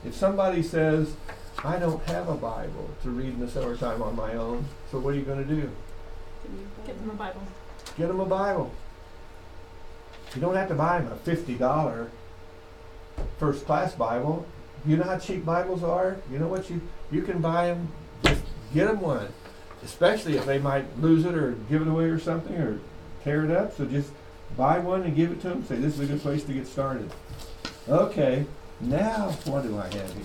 If somebody says, I don't have a Bible to read in the summertime on my own, so what are you going to do? Get them a Bible. Get them a Bible. You don't have to buy them a $50 first class Bible. You know how cheap Bibles are? You know what you can buy them, just get them one. Especially if they might lose it or give it away or something or tear it up. So just buy one and give it to them. Say, this is a good place to get started. Okay, now what do I have here?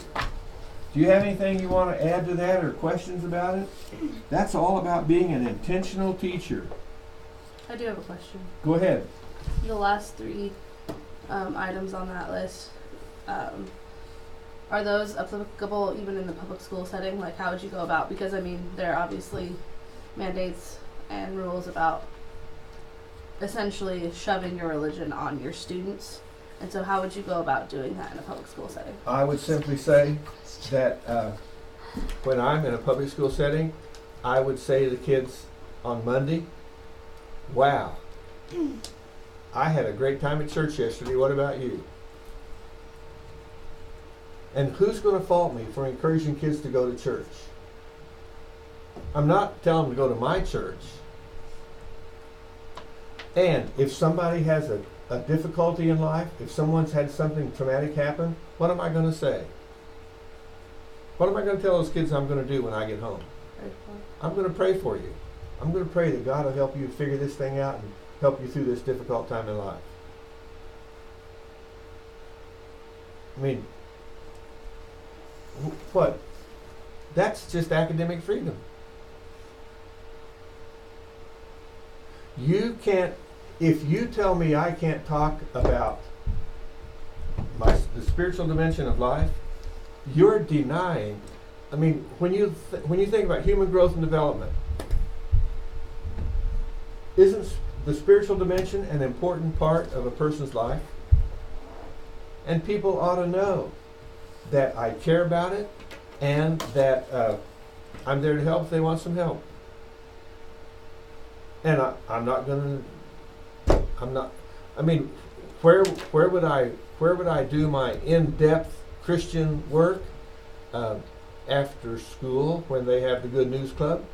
Do you have anything you want to add to that or questions about it? That's all about being an intentional teacher. I do have a question. Go ahead. The last three items on that list, are those applicable even in the public school setting? Like, how would you go about? Because, I mean, there are obviously mandates and rules about essentially shoving your religion on your students. And so how would you go about doing that in a public school setting? I would simply say that when I'm in a public school setting, I would say to the kids on Monday, wow, I had a great time at church yesterday. What about you? And who's going to fault me for encouraging kids to go to church? I'm not telling them to go to my church. And if somebody has a difficulty in life, if someone's had something traumatic happen, what am I going to say? What am I going to tell those kids I'm going to do when I get home? I'm going to pray for you. I'm going to pray that God will help you figure this thing out and help you through this difficult time in life. I mean, what? That's just academic freedom. You can't, if you tell me I can't talk about the spiritual dimension of life, you're denying. I mean, when you think about human growth and development, isn't the spiritual dimension an important part of a person's life? And people ought to know that I care about it and that I'm there to help if they want some help. And I mean, where would I do my in-depth Christian work after school when they have the Good News Club?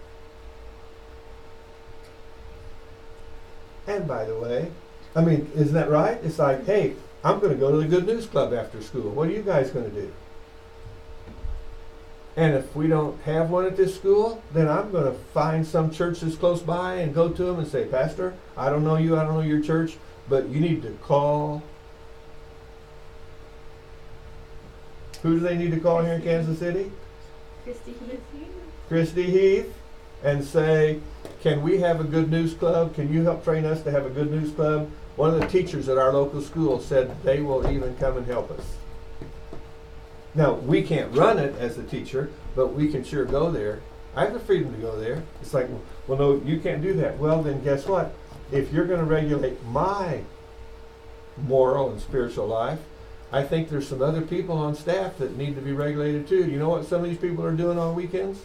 And by the way, I mean, isn't that right? It's like, hey, I'm going to go to the Good News Club after school. What are you guys going to do? And if we don't have one at this school, then I'm going to find some church that's close by and go to them and say, Pastor, I don't know you, I don't know your church, but you need to call. Who do they need to call here in Kansas City? Christy Heath. And say, can we have a Good News Club? Can you help train us to have a Good News Club? One of the teachers at our local school said they will even come and help us. Now, we can't run it as a teacher, but we can sure go there. I have the freedom to go there. It's like, well, no, you can't do that. Well, then guess what? If you're going to regulate my moral and spiritual life, I think there's some other people on staff that need to be regulated too. You know what some of these people are doing on weekends?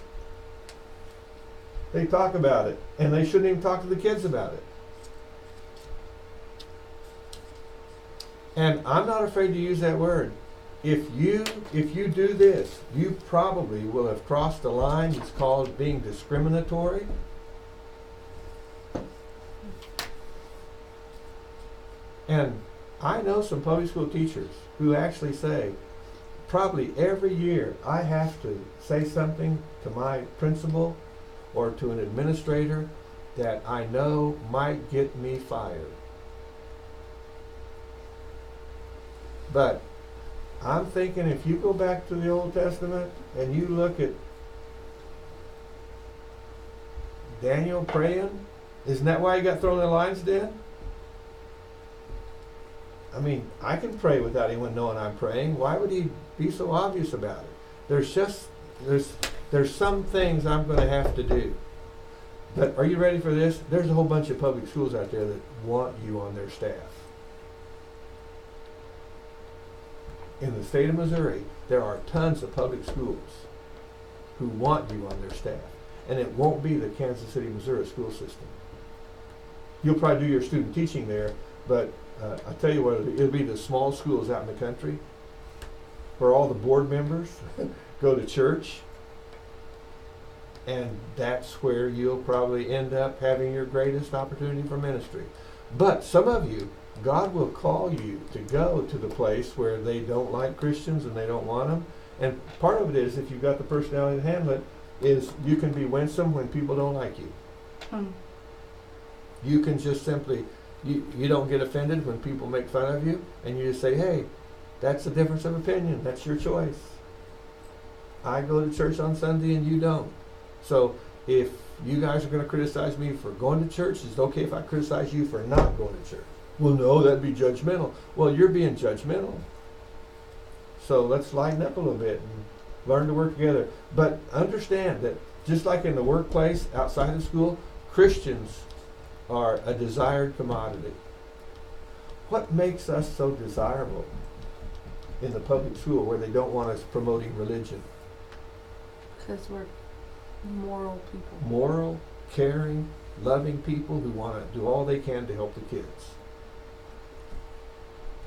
They talk about it, and they shouldn't even talk to the kids about it. And I'm not afraid to use that word. if you do this, you probably will have crossed a line that's called being discriminatory. And I know some public school teachers who actually say, probably every year I have to say something to my principal or to an administrator that I know might get me fired. But I'm thinking if you go back to the Old Testament and you look at Daniel praying, isn't that why he got thrown in the lion's den? I mean, I can pray without anyone knowing I'm praying. Why would he be so obvious about it? There's some things I'm going to have to do. But are you ready for this? There's a whole bunch of public schools out there that want you on their staff. In the state of Missouri, there are tons of public schools who want you on their staff. And it won't be the Kansas City, Missouri school system. You'll probably do your student teaching there, but I'll tell you what, it'll be the small schools out in the country where all the board members go to church, and that's where you'll probably end up having your greatest opportunity for ministry. But some of you, God will call you to go to the place where they don't like Christians and they don't want them. And part of it is, if you've got the personality to handle it, is you can be winsome when people don't like you. You can just simply, you don't get offended when people make fun of you, and you just say, hey, that's a difference of opinion. That's your choice. I go to church on Sunday and you don't. So if you guys are going to criticize me for going to church, is it okay if I criticize you for not going to church? Well, no, that'd be judgmental. Well, you're being judgmental. So let's lighten up a little bit and learn to work together. But understand that just like in the workplace, outside of school, Christians are a desired commodity. What makes us so desirable in the public school where they don't want us promoting religion? Because we're moral people. Moral, caring, loving people who want to do all they can to help the kids.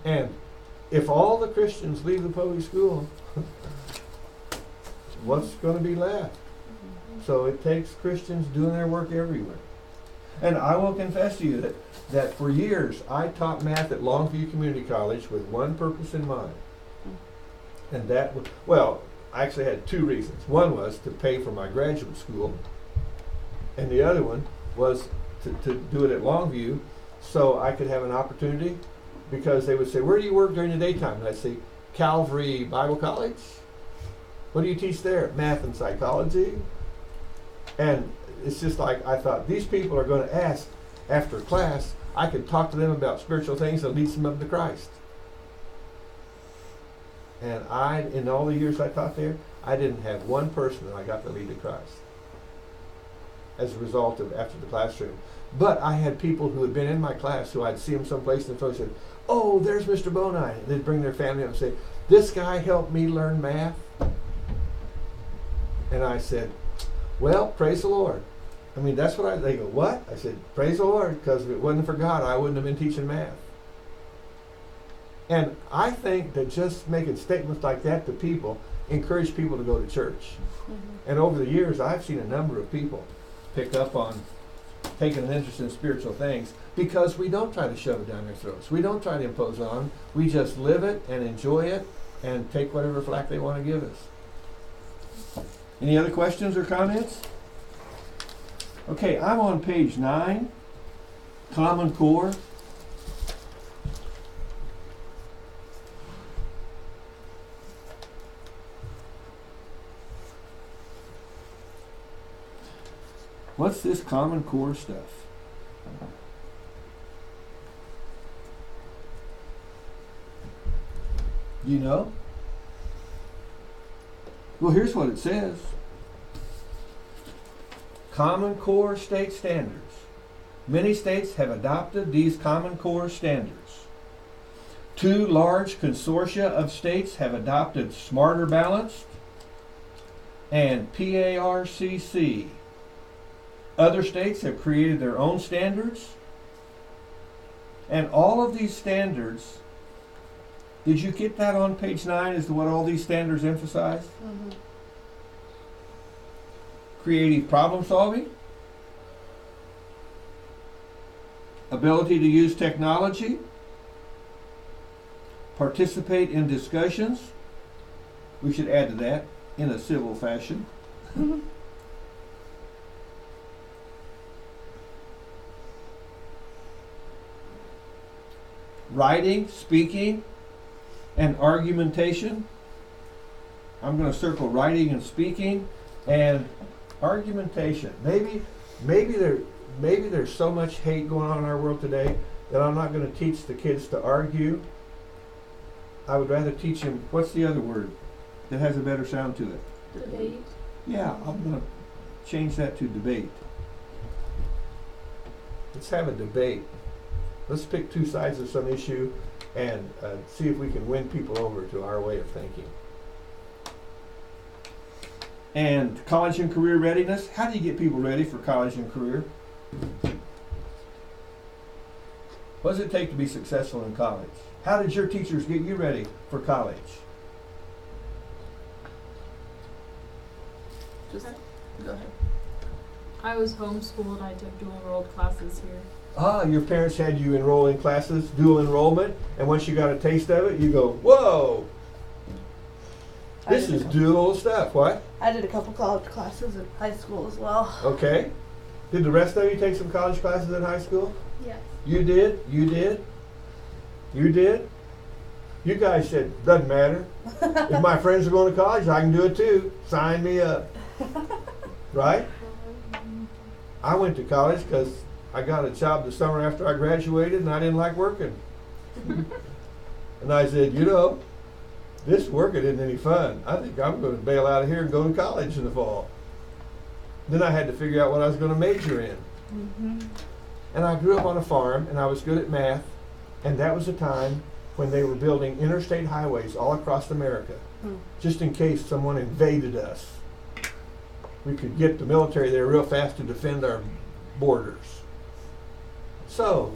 And if all the Christians leave the public school, what's going to be left? So it takes Christians doing their work everywhere. And I will confess to you that for years I taught math at Longview Community College with one purpose in mind. And that was, well, I actually had two reasons. One was to pay for my graduate school, and the other one was to do it at Longview so I could have an opportunity, because they would say, where do you work during the daytime? And I'd say, Calvary Bible College. What do you teach there? Math and psychology. And it's just like, I thought, these people are going to ask after class, I could talk to them about spiritual things that leads them up to Christ. And in all the years I taught there, I didn't have one person that I got to lead to Christ as a result of after the classroom. But I had people who had been in my class who I'd see them someplace and they said, oh, there's Mr. Bonai. And they'd bring their family up and say, this guy helped me learn math. And I said, well, praise the Lord. I mean, that's what they go, what? I said, praise the Lord, because if it wasn't for God, I wouldn't have been teaching math. And I think that just making statements like that to people encourage people to go to church. And over the years, I've seen a number of people pick up on taking an interest in spiritual things because we don't try to shove it down their throats. We don't try to impose on them. We just live it and enjoy it and take whatever flack they want to give us. Any other questions or comments? Okay, I'm on page 9, Common Core. What's this Common Core stuff? Do you know? Well, here's what it says. Common Core state standards. Many states have adopted these Common Core standards. 2 large consortia of states have adopted Smarter Balanced and PARCC. Other states have created their own standards. And all of these standards Did you get that on page 9 as to what all these standards emphasize? Mm-hmm. Creative problem solving, ability to use technology, participate in discussions. We should add to that, in a civil fashion. Writing, speaking, and argumentation. I'm going to circle writing and speaking and argumentation. Maybe there's so much hate going on in our world today that I'm not going to teach the kids to argue. I would rather teach them, what's the other word that has a better sound to it? Debate. Yeah, I'm going to change that to debate. Let's have a debate. Let's pick two sides of some issue and see if we can win people over to our way of thinking. And college and career readiness. How do you get people ready for college and career? What does it take to be successful in college? How did your teachers get you ready for college? Just go ahead. I was homeschooled. I took dual enrolled classes here. Ah, your parents had you enroll in classes, dual enrollment, and once you got a taste of it, you go, whoa, this is dual stuff. What? I did a couple college classes in high school as well. Okay. Did the rest of you take some college classes in high school? Yes. You did? You did? You did? You guys said, doesn't matter. If my friends are going to college, I can do it too. Sign me up. Right? I went to college because I got a job the summer after I graduated and I didn't like working. And I said, you know, this working isn't any fun. I think I'm going to bail out of here and go to college in the fall. Then I had to figure out what I was going to major in. Mm-hmm. And I grew up on a farm and I was good at math. And that was a time when they were building interstate highways all across America, just in case someone invaded us. We could get the military there real fast to defend our borders. So,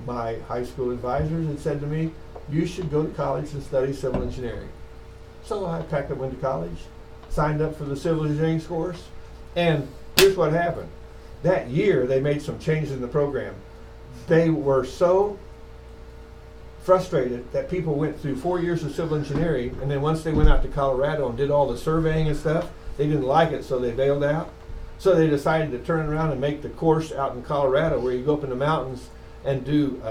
my high school advisors had said to me, you should go to college and study civil engineering. So I packed up, went to college, signed up for the civil engineering course, and here's what happened. That year, they made some changes in the program. They were so frustrated that people went through 4 years of civil engineering, and then once they went out to Colorado and did all the surveying and stuff, they didn't like it, so they bailed out. So they decided to turn around and make the course out in Colorado where you go up in the mountains and do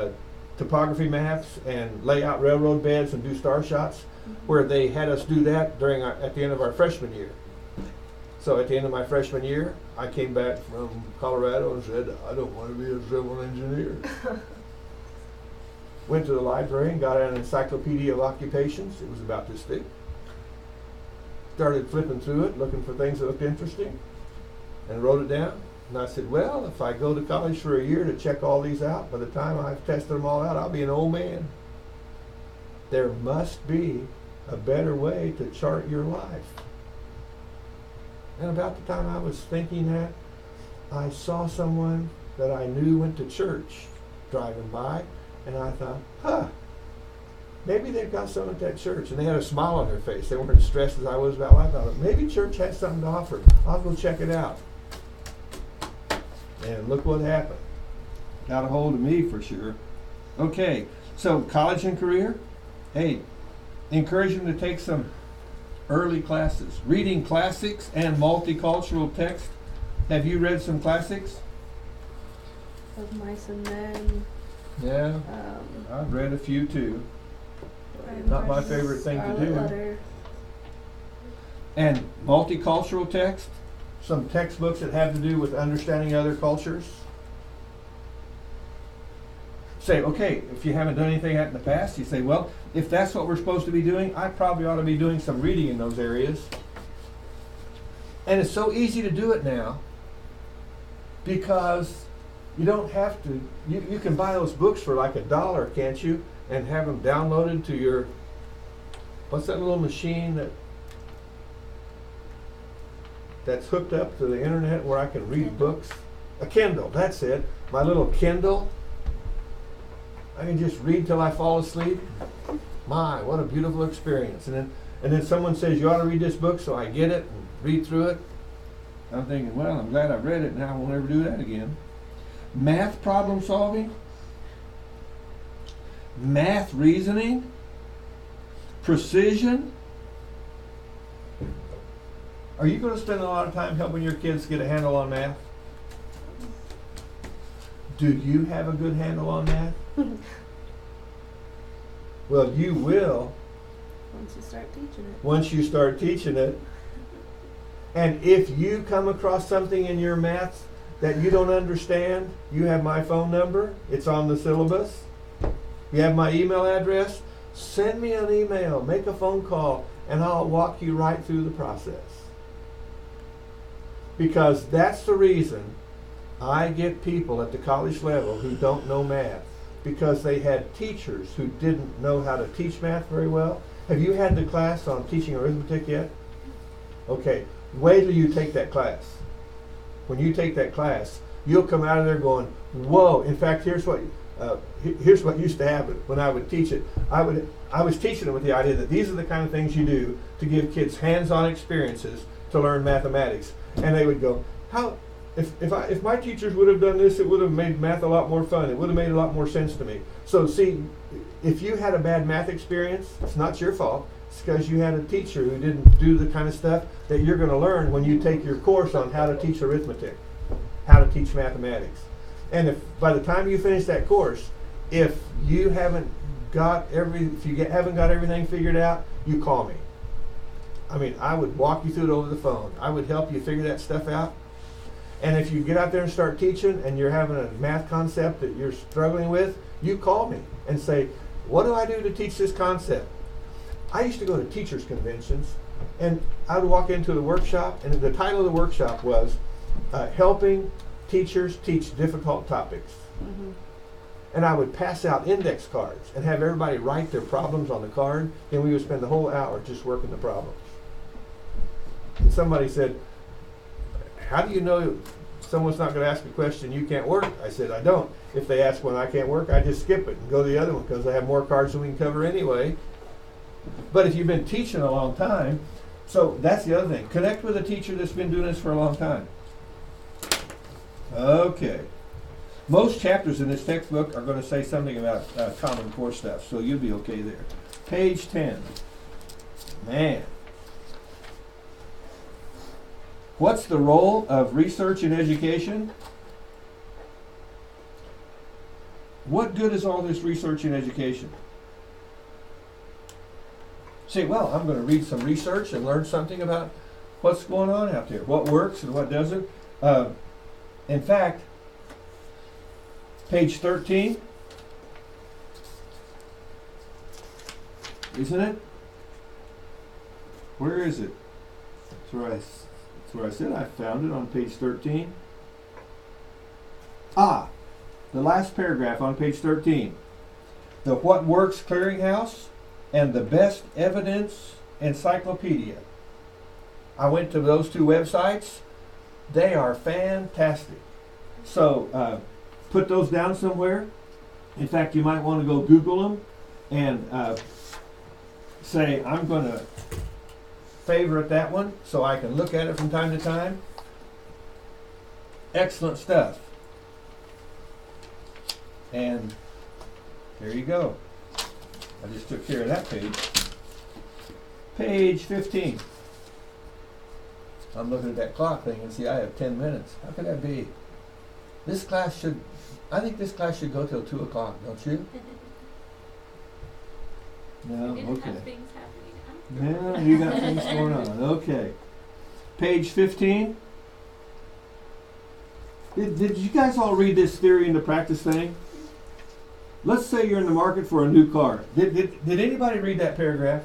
topography maps and lay out railroad beds and do star shots, where they had us do that at the end of our freshman year. So at the end of my freshman year, I came back from Colorado and said, I don't want to be a civil engineer. Went to the library and got an encyclopedia of occupations. It was about this thick. Started flipping through it, looking for things that looked interesting, and wrote it down. And I said, well, if I go to college for a year to check all these out, by the time I've tested them all out, I'll be an old man. There must be a better way to chart your life. And about the time I was thinking that, I saw someone that I knew went to church driving by, and I thought, maybe they've got something at that church. And they had a smile on their face. They weren't as stressed as I was about life. I thought, maybe church has something to offer. I'll go check it out. And look what happened. Got a hold of me for sure. Okay, so college and career. Hey, encourage them to take some early classes. Reading classics and multicultural text. Have you read some classics? Of Mice and Men. Yeah, I've read a few too. Not my favorite thing to do. Letter. And multicultural text. Some textbooks that have to do with understanding other cultures. Say, okay, if you haven't done anything in the past, you say, well, if that's what we're supposed to be doing, I probably ought to be doing some reading in those areas. And it's so easy to do it now because you don't have to, you can buy those books for like $1, can't you? And have them downloaded to your, what's that little machine that's hooked up to the internet where I can read books? A Kindle, that's it. My little Kindle. I can just read till I fall asleep. My, what a beautiful experience. And then someone says, you ought to read this book, so I get it and read through it. I'm thinking, well, I'm glad I've read it, now I won't ever do that again. Math problem solving, math reasoning, precision. Are you going to spend a lot of time helping your kids get a handle on math? Do you have a good handle on math? Well, you will Once you start teaching it. once you start teaching it. And if you come across something in your math that you don't understand, you have my phone number. It's on the syllabus. You have my email address. Send me an email, make a phone call, and I'll walk you right through the process. Because that's the reason I get people at the college level who don't know math, because they had teachers who didn't know how to teach math very well. Have you had the class on teaching arithmetic yet? Okay, wait till you take that class. When you take that class, you'll come out of there going, whoa. In fact, here's what used to happen when I would teach it. I was teaching them with the idea that these are the kind of things you do to give kids hands-on experiences to learn mathematics. And they would go, how? If my teachers would have done this, it would have made math a lot more fun. It would have made a lot more sense to me. So see, if you had a bad math experience, it's not your fault. It's because you had a teacher who didn't do the kind of stuff that you're going to learn when you take your course on how to teach arithmetic, how to teach mathematics. And if by the time you finish that course, if you haven't got everything figured out, you call me. I mean, I would walk you through it over the phone. I would help you figure that stuff out. And if you get out there and start teaching and you're having a math concept that you're struggling with, you call me and say, what do I do to teach this concept? I used to go to teachers' conventions, and I would walk into the workshop, and the title of the workshop was Helping Teachers Teach Difficult Topics. Mm-hmm. And I would pass out index cards and have everybody write their problems on the card, and we would spend the whole hour just working the problems. And somebody said, how do you know someone's not going to ask a question you can't work? I said, I don't. If they ask one I can't work, I just skip it and go to the other one because I have more cards than we can cover anyway. But if you've been teaching a long time, so that's the other thing. Connect with a teacher that's been doing this for a long time. Okay. Most chapters in this textbook are going to say something about Common Core stuff, so you'll be okay there. Page 10. Man. What's the role of research in education? What good is all this research in education? Say, well, I'm going to read some research and learn something about what's going on out there, what works and what doesn't. In fact, page 13, isn't it? Where is it? That's where I said I found it, on page 13. The last paragraph on page 13. The What Works Clearinghouse and the Best Evidence Encyclopedia. I went to those two websites. They are fantastic. So put those down somewhere. In fact, you might want to go Google them and say, I'm going to favorite that one so I can look at it from time to time. Excellent stuff. And there you go. I just took care of that page. Page 15. I'm looking at that clock thing and see I have 10 minutes. How could that be? I think this class should go till 2 o'clock, don't you? No, okay. Yeah, you got things going on. Okay. Page 15. Did you guys all read this theory into practice thing? Let's say you're in the market for a new car. Did anybody read that paragraph?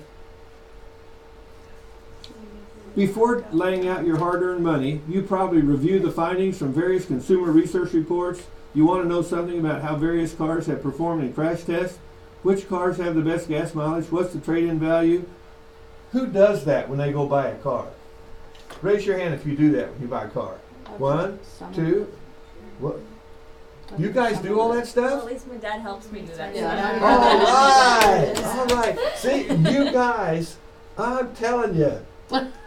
Before laying out your hard-earned money, you probably review the findings from various consumer research reports. You want to know something about how various cars have performed in crash tests. Which cars have the best gas mileage? What's the trade-in value? Who does that when they go buy a car? Raise your hand if you do that when you buy a car. 1, 2. What? You guys do all that Well, stuff? at least my dad helps me do that. Yeah. All right. All right. You guys, I'm telling you.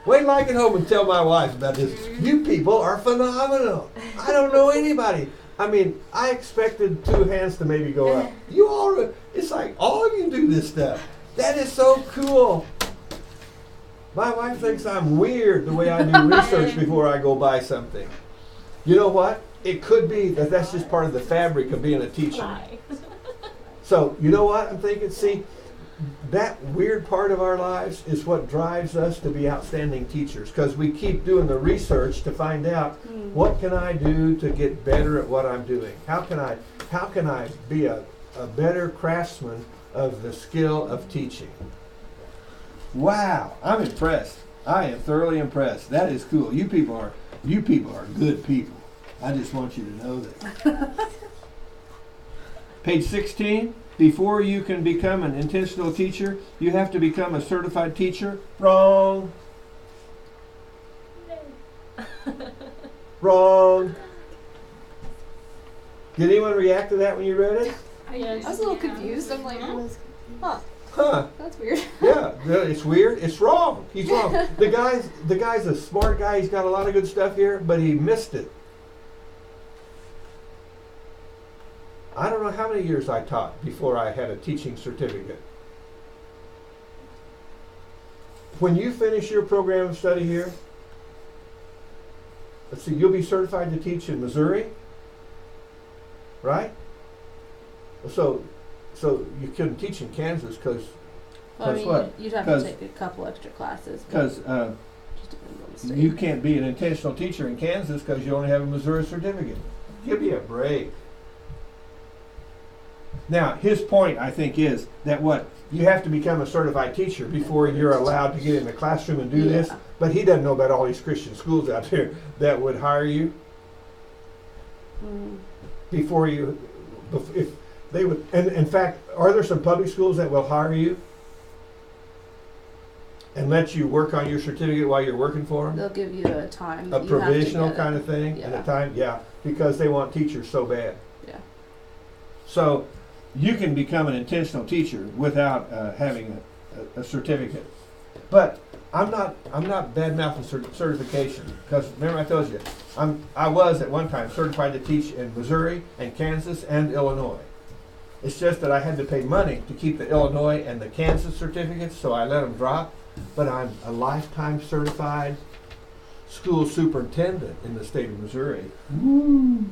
Wait till I get home and tell my wife about this. You people are phenomenal. I don't know anybody. I mean, I expected 2 hands to maybe go up. You all, it's like all of you do this stuff. That is so cool. My wife thinks I'm weird the way I do research before I go buy something. You know what? It could be that that's just part of the fabric of being a teacher. So, you know what I'm thinking? See, that weird part of our lives is what drives us to be outstanding teachers, because we keep doing the research to find out what can I do to get better at what I'm doing. How can I be a better craftsman of the skill of teaching? Wow, I'm impressed. I am thoroughly impressed. That is cool. You people are good people. I just want you to know that. Page 16. Before you can become an intentional teacher, you have to become a certified teacher. Wrong. Wrong. Did anyone react to that when you read it? Yes. I was a little confused. I'm like, Huh. that's weird. Yeah, it's weird. It's wrong. He's wrong. The guy's a smart guy. He's got a lot of good stuff here, but he missed it. I don't know how many years I taught before I had a teaching certificate. When you finish your program of study here, let's see, you'll be certified to teach in Missouri, right? So you couldn't teach in Kansas because Well, I That's mean, what? you'd have to take a couple extra classes. but because just depends on the state. you can't be an intentional teacher in Kansas because you only have a Missouri certificate. Give me a break. Now, his point, I think, is that you have to become a certified teacher before you're allowed to get in the classroom and do this. Yeah. But he doesn't know about all these Christian schools out there that would hire you before you, if they would. And in fact, are there some public schools that will hire you and let you work on your certificate while you're working for them? They'll give you a time. A that you have to provisional get kind it. of thing, and a Yeah. time, yeah, because they want teachers so bad. Yeah. So you can become an intentional teacher without having a certificate. But I'm not bad mouthing certification, because remember I told you I was at one time certified to teach in Missouri and Kansas and Illinois. It's just that I had to pay money to keep the Illinois and the Kansas certificates, so I let them drop. But I'm a lifetime certified school superintendent in the state of Missouri. Woo.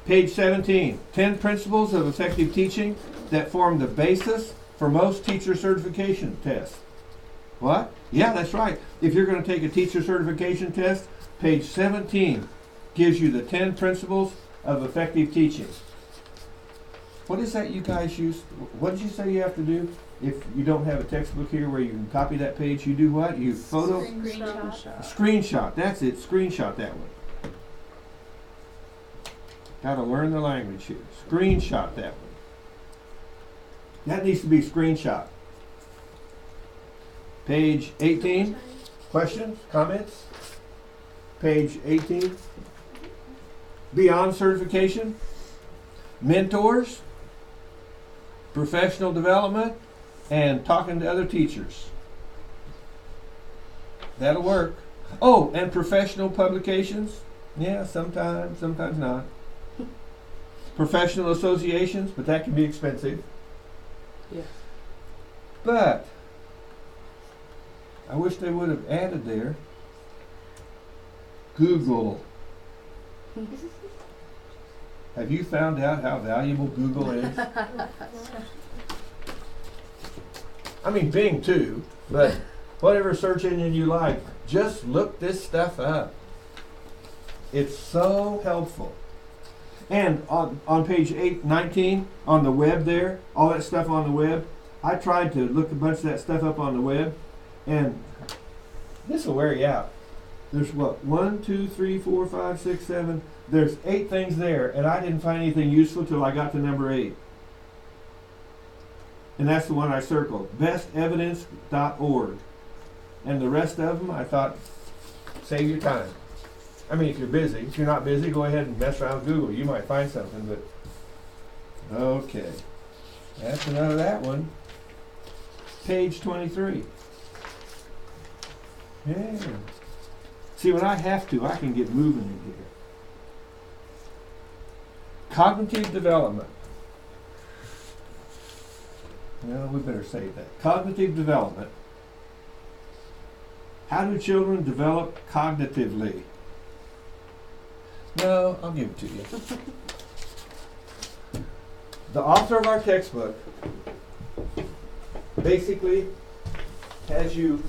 Page 17, 10 principles of effective teaching that form the basis for most teacher certification tests. What? Yeah, that's right. If you're going to take a teacher certification test, page 17 gives you the 10 principles of effective teaching. What is that you guys use? What did you say you have to do? If you don't have a textbook here where you can copy that page, you do what? You photo? Screenshot. That's it. Screenshot that one. Got to learn the language here. Screenshot that one. That needs to be screenshot. Page 18. Questions? Comments? Page 18. Beyond certification. Mentors. Professional development. And talking to other teachers. That'll work. Oh, and professional publications. Yeah, sometimes not. Professional associations, but that can be expensive. Yeah. But I wish they would have added there Google. Have you found out how valuable Google is? I mean, Bing too, but whatever search engine you like, just look this stuff up. It's so helpful. And on page 19, on the web there, all that stuff on the web, I tried to look a bunch of that stuff up on the web, and this will wear you out. There's what, 1, 2, 3, 4, 5, 6, 7, there's 8 things there, and I didn't find anything useful till I got to number 8. And that's the one I circled, bestevidence.org. And the rest of them, I thought, save your time. I mean, if you're busy. If you're not busy, go ahead and mess around with Google. You might find something, but okay. That's enough of that one. Page 23. Yeah. See, when I have to, I can get moving in here. Cognitive development. No, we better save that. Cognitive development. How do children develop cognitively? No, I'll give it to you. The author of our textbook basically has you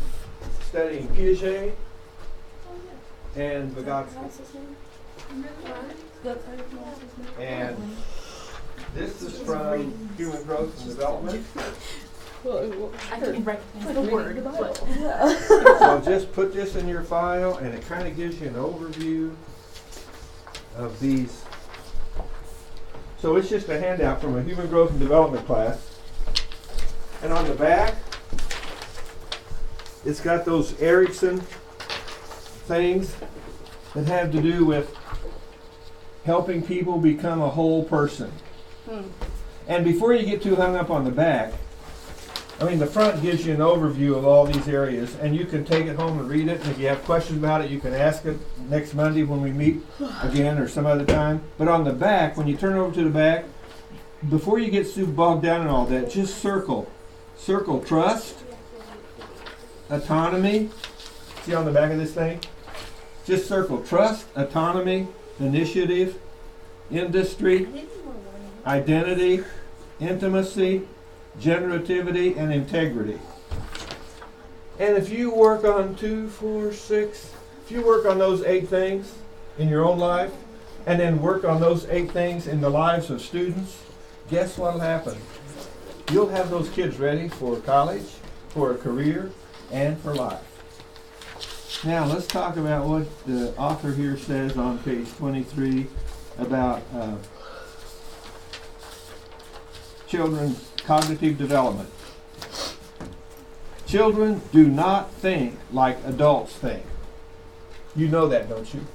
studying Piaget and Vygotsky. And this is from Human Growth and Development. I can recognize the word, but So just put this in your file, and it kind of gives you an overview of these. So it's just a handout from a Human Growth and Development class. And on the back, it's got those Erickson things that have to do with helping people become a whole person. And before you get too hung up on the back, I mean, the front gives you an overview of all these areas, and you can take it home and read it. And if you have questions about it, you can ask it next Monday when we meet again or some other time. But on the back, when you turn over to the back, before you get too bogged down in all that, just circle trust, autonomy. See on the back of this thing? Just circle trust, autonomy, initiative, industry, identity, intimacy, generativity, and integrity. And if you work on 2, 4, 6, if you work on those 8 things in your own life, and then work on those 8 things in the lives of students, guess what'll happen? You'll have those kids ready for college, for a career, and for life. Now let's talk about what the author here says on page 23 about children's cognitive development. Children do not think like adults think. You know that, don't you?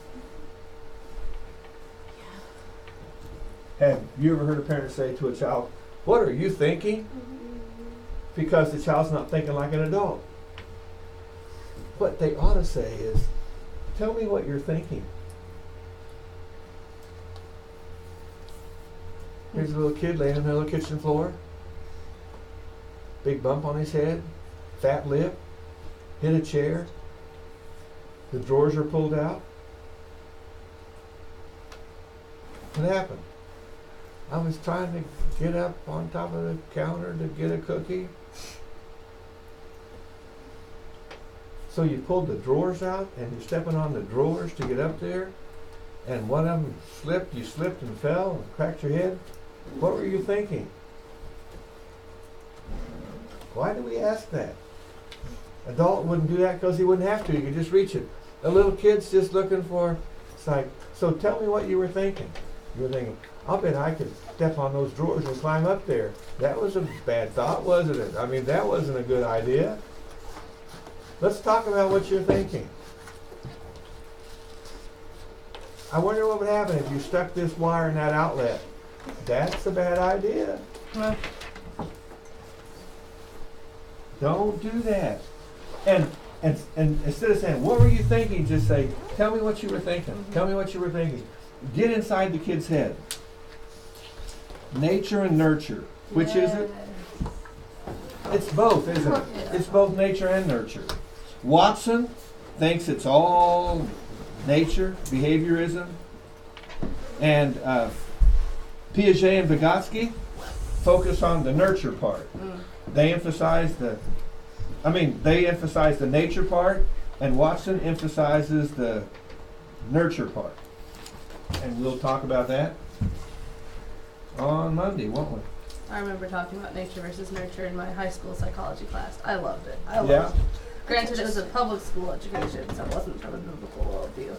Have you ever heard a parent say to a child, "What are you thinking?" Because the child's not thinking like an adult. What they ought to say is, "Tell me what you're thinking." Here's a little kid laying in the middle of the kitchen floor. Big bump on his head, fat lip, hit a chair. The drawers are pulled out. What happened? I was trying to get up on top of the counter to get a cookie. So you pulled the drawers out and you're stepping on the drawers to get up there, and one of them slipped, you slipped and fell and cracked your head. What were you thinking? Why do we ask that? Adult wouldn't do that because he wouldn't have to. You could just reach it. A little kid's just looking for, it's like, so tell me what you were thinking. You were thinking, I'll bet I could step on those drawers and climb up there. That was a bad thought, wasn't it? I mean, that wasn't a good idea. Let's talk about what you're thinking. I wonder what would happen if you stuck this wire in that outlet. That's a bad idea. Don't do that. And instead of saying, what were you thinking, just say, tell me what you were thinking. Tell me what you were thinking. Get inside the kid's head. Nature and nurture. Which is it? It's both, isn't it? It's both nature and nurture. Watson thinks it's all nature, behaviorism. And Piaget and Vygotsky focus on the nurture part. They emphasize the nature part, and Watson emphasizes the nurture part. And we'll talk about that on Monday, won't we? I remember talking about nature versus nurture in my high school psychology class. I loved it. Yeah. Granted, it was a public school education, so it wasn't from a biblical worldview.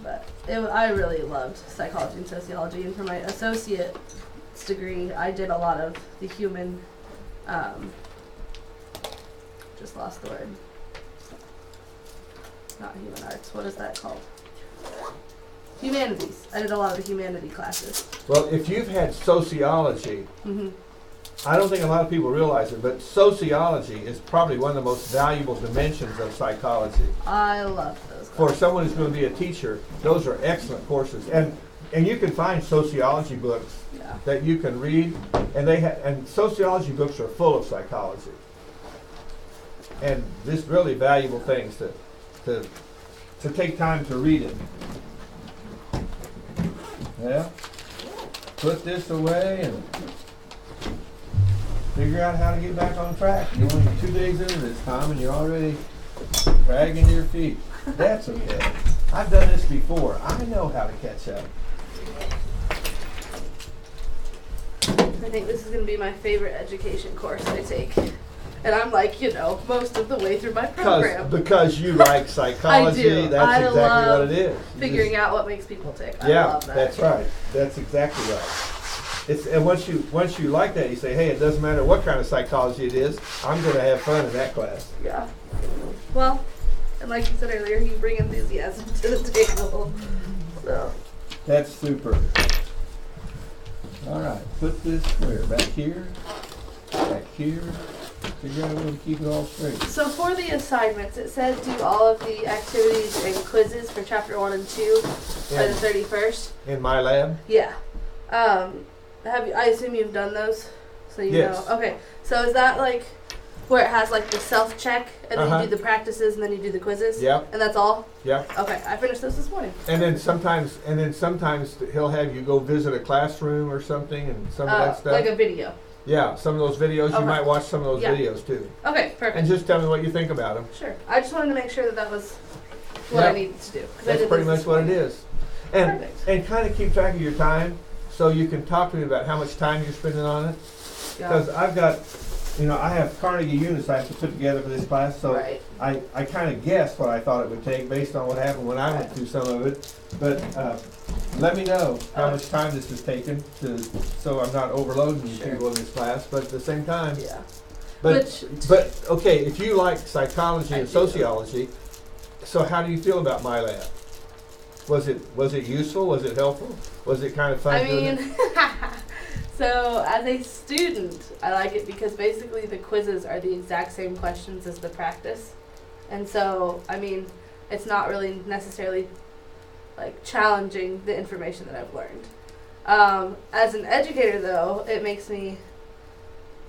But I really loved psychology and sociology. And for my associate's degree, I did a lot of the human, just lost the word. Not human arts. What is that called? Humanities. I did a lot of the humanity classes. Well, if you've had sociology, I don't think a lot of people realize it, but sociology is probably one of the most valuable dimensions of psychology. I love those. For someone who's going to be a teacher, those are excellent courses. And you can find sociology books Yeah. that you can read, and and sociology books are full of psychology. And just really valuable things to take time to read it. Yeah. Put this away and figure out how to get back on track. You're only 2 days into this, Tom, and you're already dragging your feet. That's okay. I've done this before. I know how to catch up. I think this is going to be my favorite education course I take. And I'm like, most of the way through my program. Because you like psychology, I do. that's I exactly love what it is. figuring out what makes people tick. I Yeah, love that. that's right. That's exactly right. And once you like that, you say, hey, it doesn't matter what kind of psychology it is, I'm going to have fun in that class. Yeah. Well, and like you said earlier, you bring enthusiasm to the table. So. That's super. All right, put this where? Back here? Back here? Figure out a way to keep it all straight. So for the assignments, it said do all of the activities and quizzes for chapter 1 and 2 by the 31st. In my lab? Yeah. I assume you've done those? So you Yes. know. Okay. So is that like where it has like the self-check and then you do the practices and then you do the quizzes? Yep. And that's all? Yep. Okay. I finished those this morning. And then sometimes he'll have you go visit a classroom or something and some of that stuff. Like a video. Yeah, some of those videos, you Okay. might watch some of those Yeah. videos too. Okay, perfect. And just tell me what you think about them. Sure. I just wanted to make sure that was what I Yep. needed to do. 'Cause I That's did pretty this much what it morning. is. And Perfect. and kind of keep track of your time so you can talk to me about how much time you're spending on it. Yeah. Because I've got, I have Carnegie units I have to put together for this class, so Right. I kind of guessed what I thought it would take based on what happened when I went through some of it. But let me know how much time this has taken so I'm not overloading you Sure. people in this class. But at the same time, Yeah. but okay, if you like psychology I and do. sociology, so how do you feel about my lab? Was it useful? Was it helpful? Was it kind of fun? I doing it? mean, so as a student, I like it because basically the quizzes are the exact same questions as the practice. And so, I mean, it's not really necessarily like challenging the information that I've learned. As an educator though, it makes me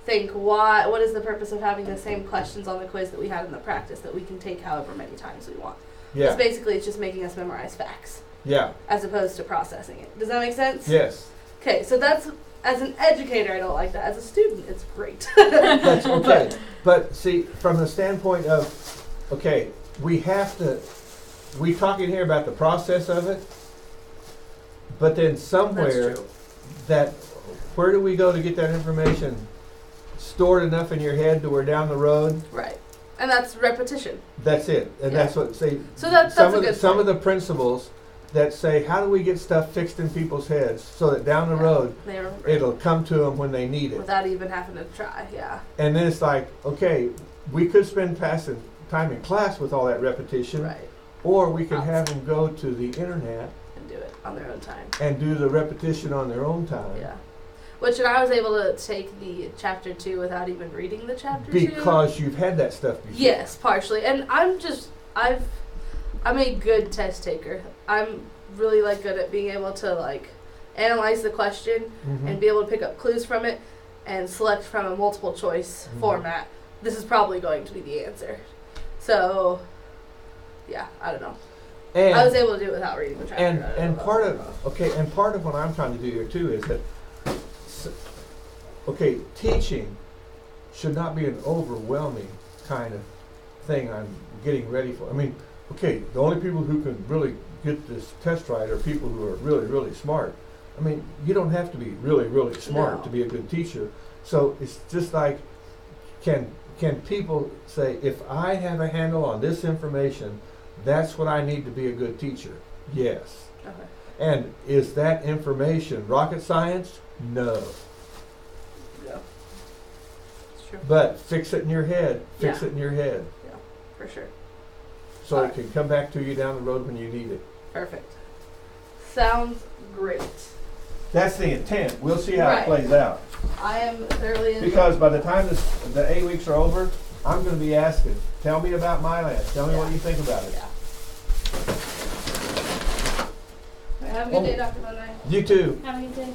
think what is the purpose of having the same questions on the quiz that we had in the practice that we can take however many times we want. Yeah. Because basically it's just making us memorize facts Yeah. as opposed to processing it. Does that make sense? Yes. Okay, so that's, as an educator, I don't like that. As a student, it's great. That's okay. But see, from the standpoint of, okay, we talking here about the process of it, but then somewhere That's true. where do we go to get that information stored enough in your head to where down the road, Right. And that's repetition. that's it. And Yeah. that's what, say, So that's some a of good some of point. the principles that say, how do we get stuff fixed in people's heads so that down the road, They remember it'll come to them when they need it. without even having to try, yeah. And then it's like, okay, we could spend passing time in class with all that repetition, Right. or we can have them go to the internet And do it on their own time. and do the repetition on their own time. Yeah. Which, and I was able to take the chapter 2 without even reading the chapter 2. Because you've had that stuff before. Yes, partially. And I'm a good test taker. I'm really good at being able to analyze the question Mhm. and be able to pick up clues from it and select from a multiple choice Mhm. format. This is probably going to be the answer. So, yeah, I don't know. And, I was able to do it without reading the chapter. I don't and know. part of what I'm trying to do here too is that, okay, teaching should not be an overwhelming kind of thing I'm getting ready for. I mean, okay, the only people who can really get this test right are people who are really, really smart. I mean, you don't have to be really, really smart No. to be a good teacher. So it's just like, can people say, if I have a handle on this information, that's what I need to be a good teacher? Yes. Okay. And is that information rocket science? No. Yeah. It's true. But fix it in your head. Fix Yeah. it in your head. For sure. So Alright. it can come back to you down the road when you need it. Perfect. Sounds great. That's the intent. We'll see how it Right. plays out. I am thoroughly Because by the time the 8 weeks are over, I'm gonna be asking, tell me about my land. Tell me what Yeah. you think about it. Yeah. Have a good day, Dr. Monday. You too. Have a good day.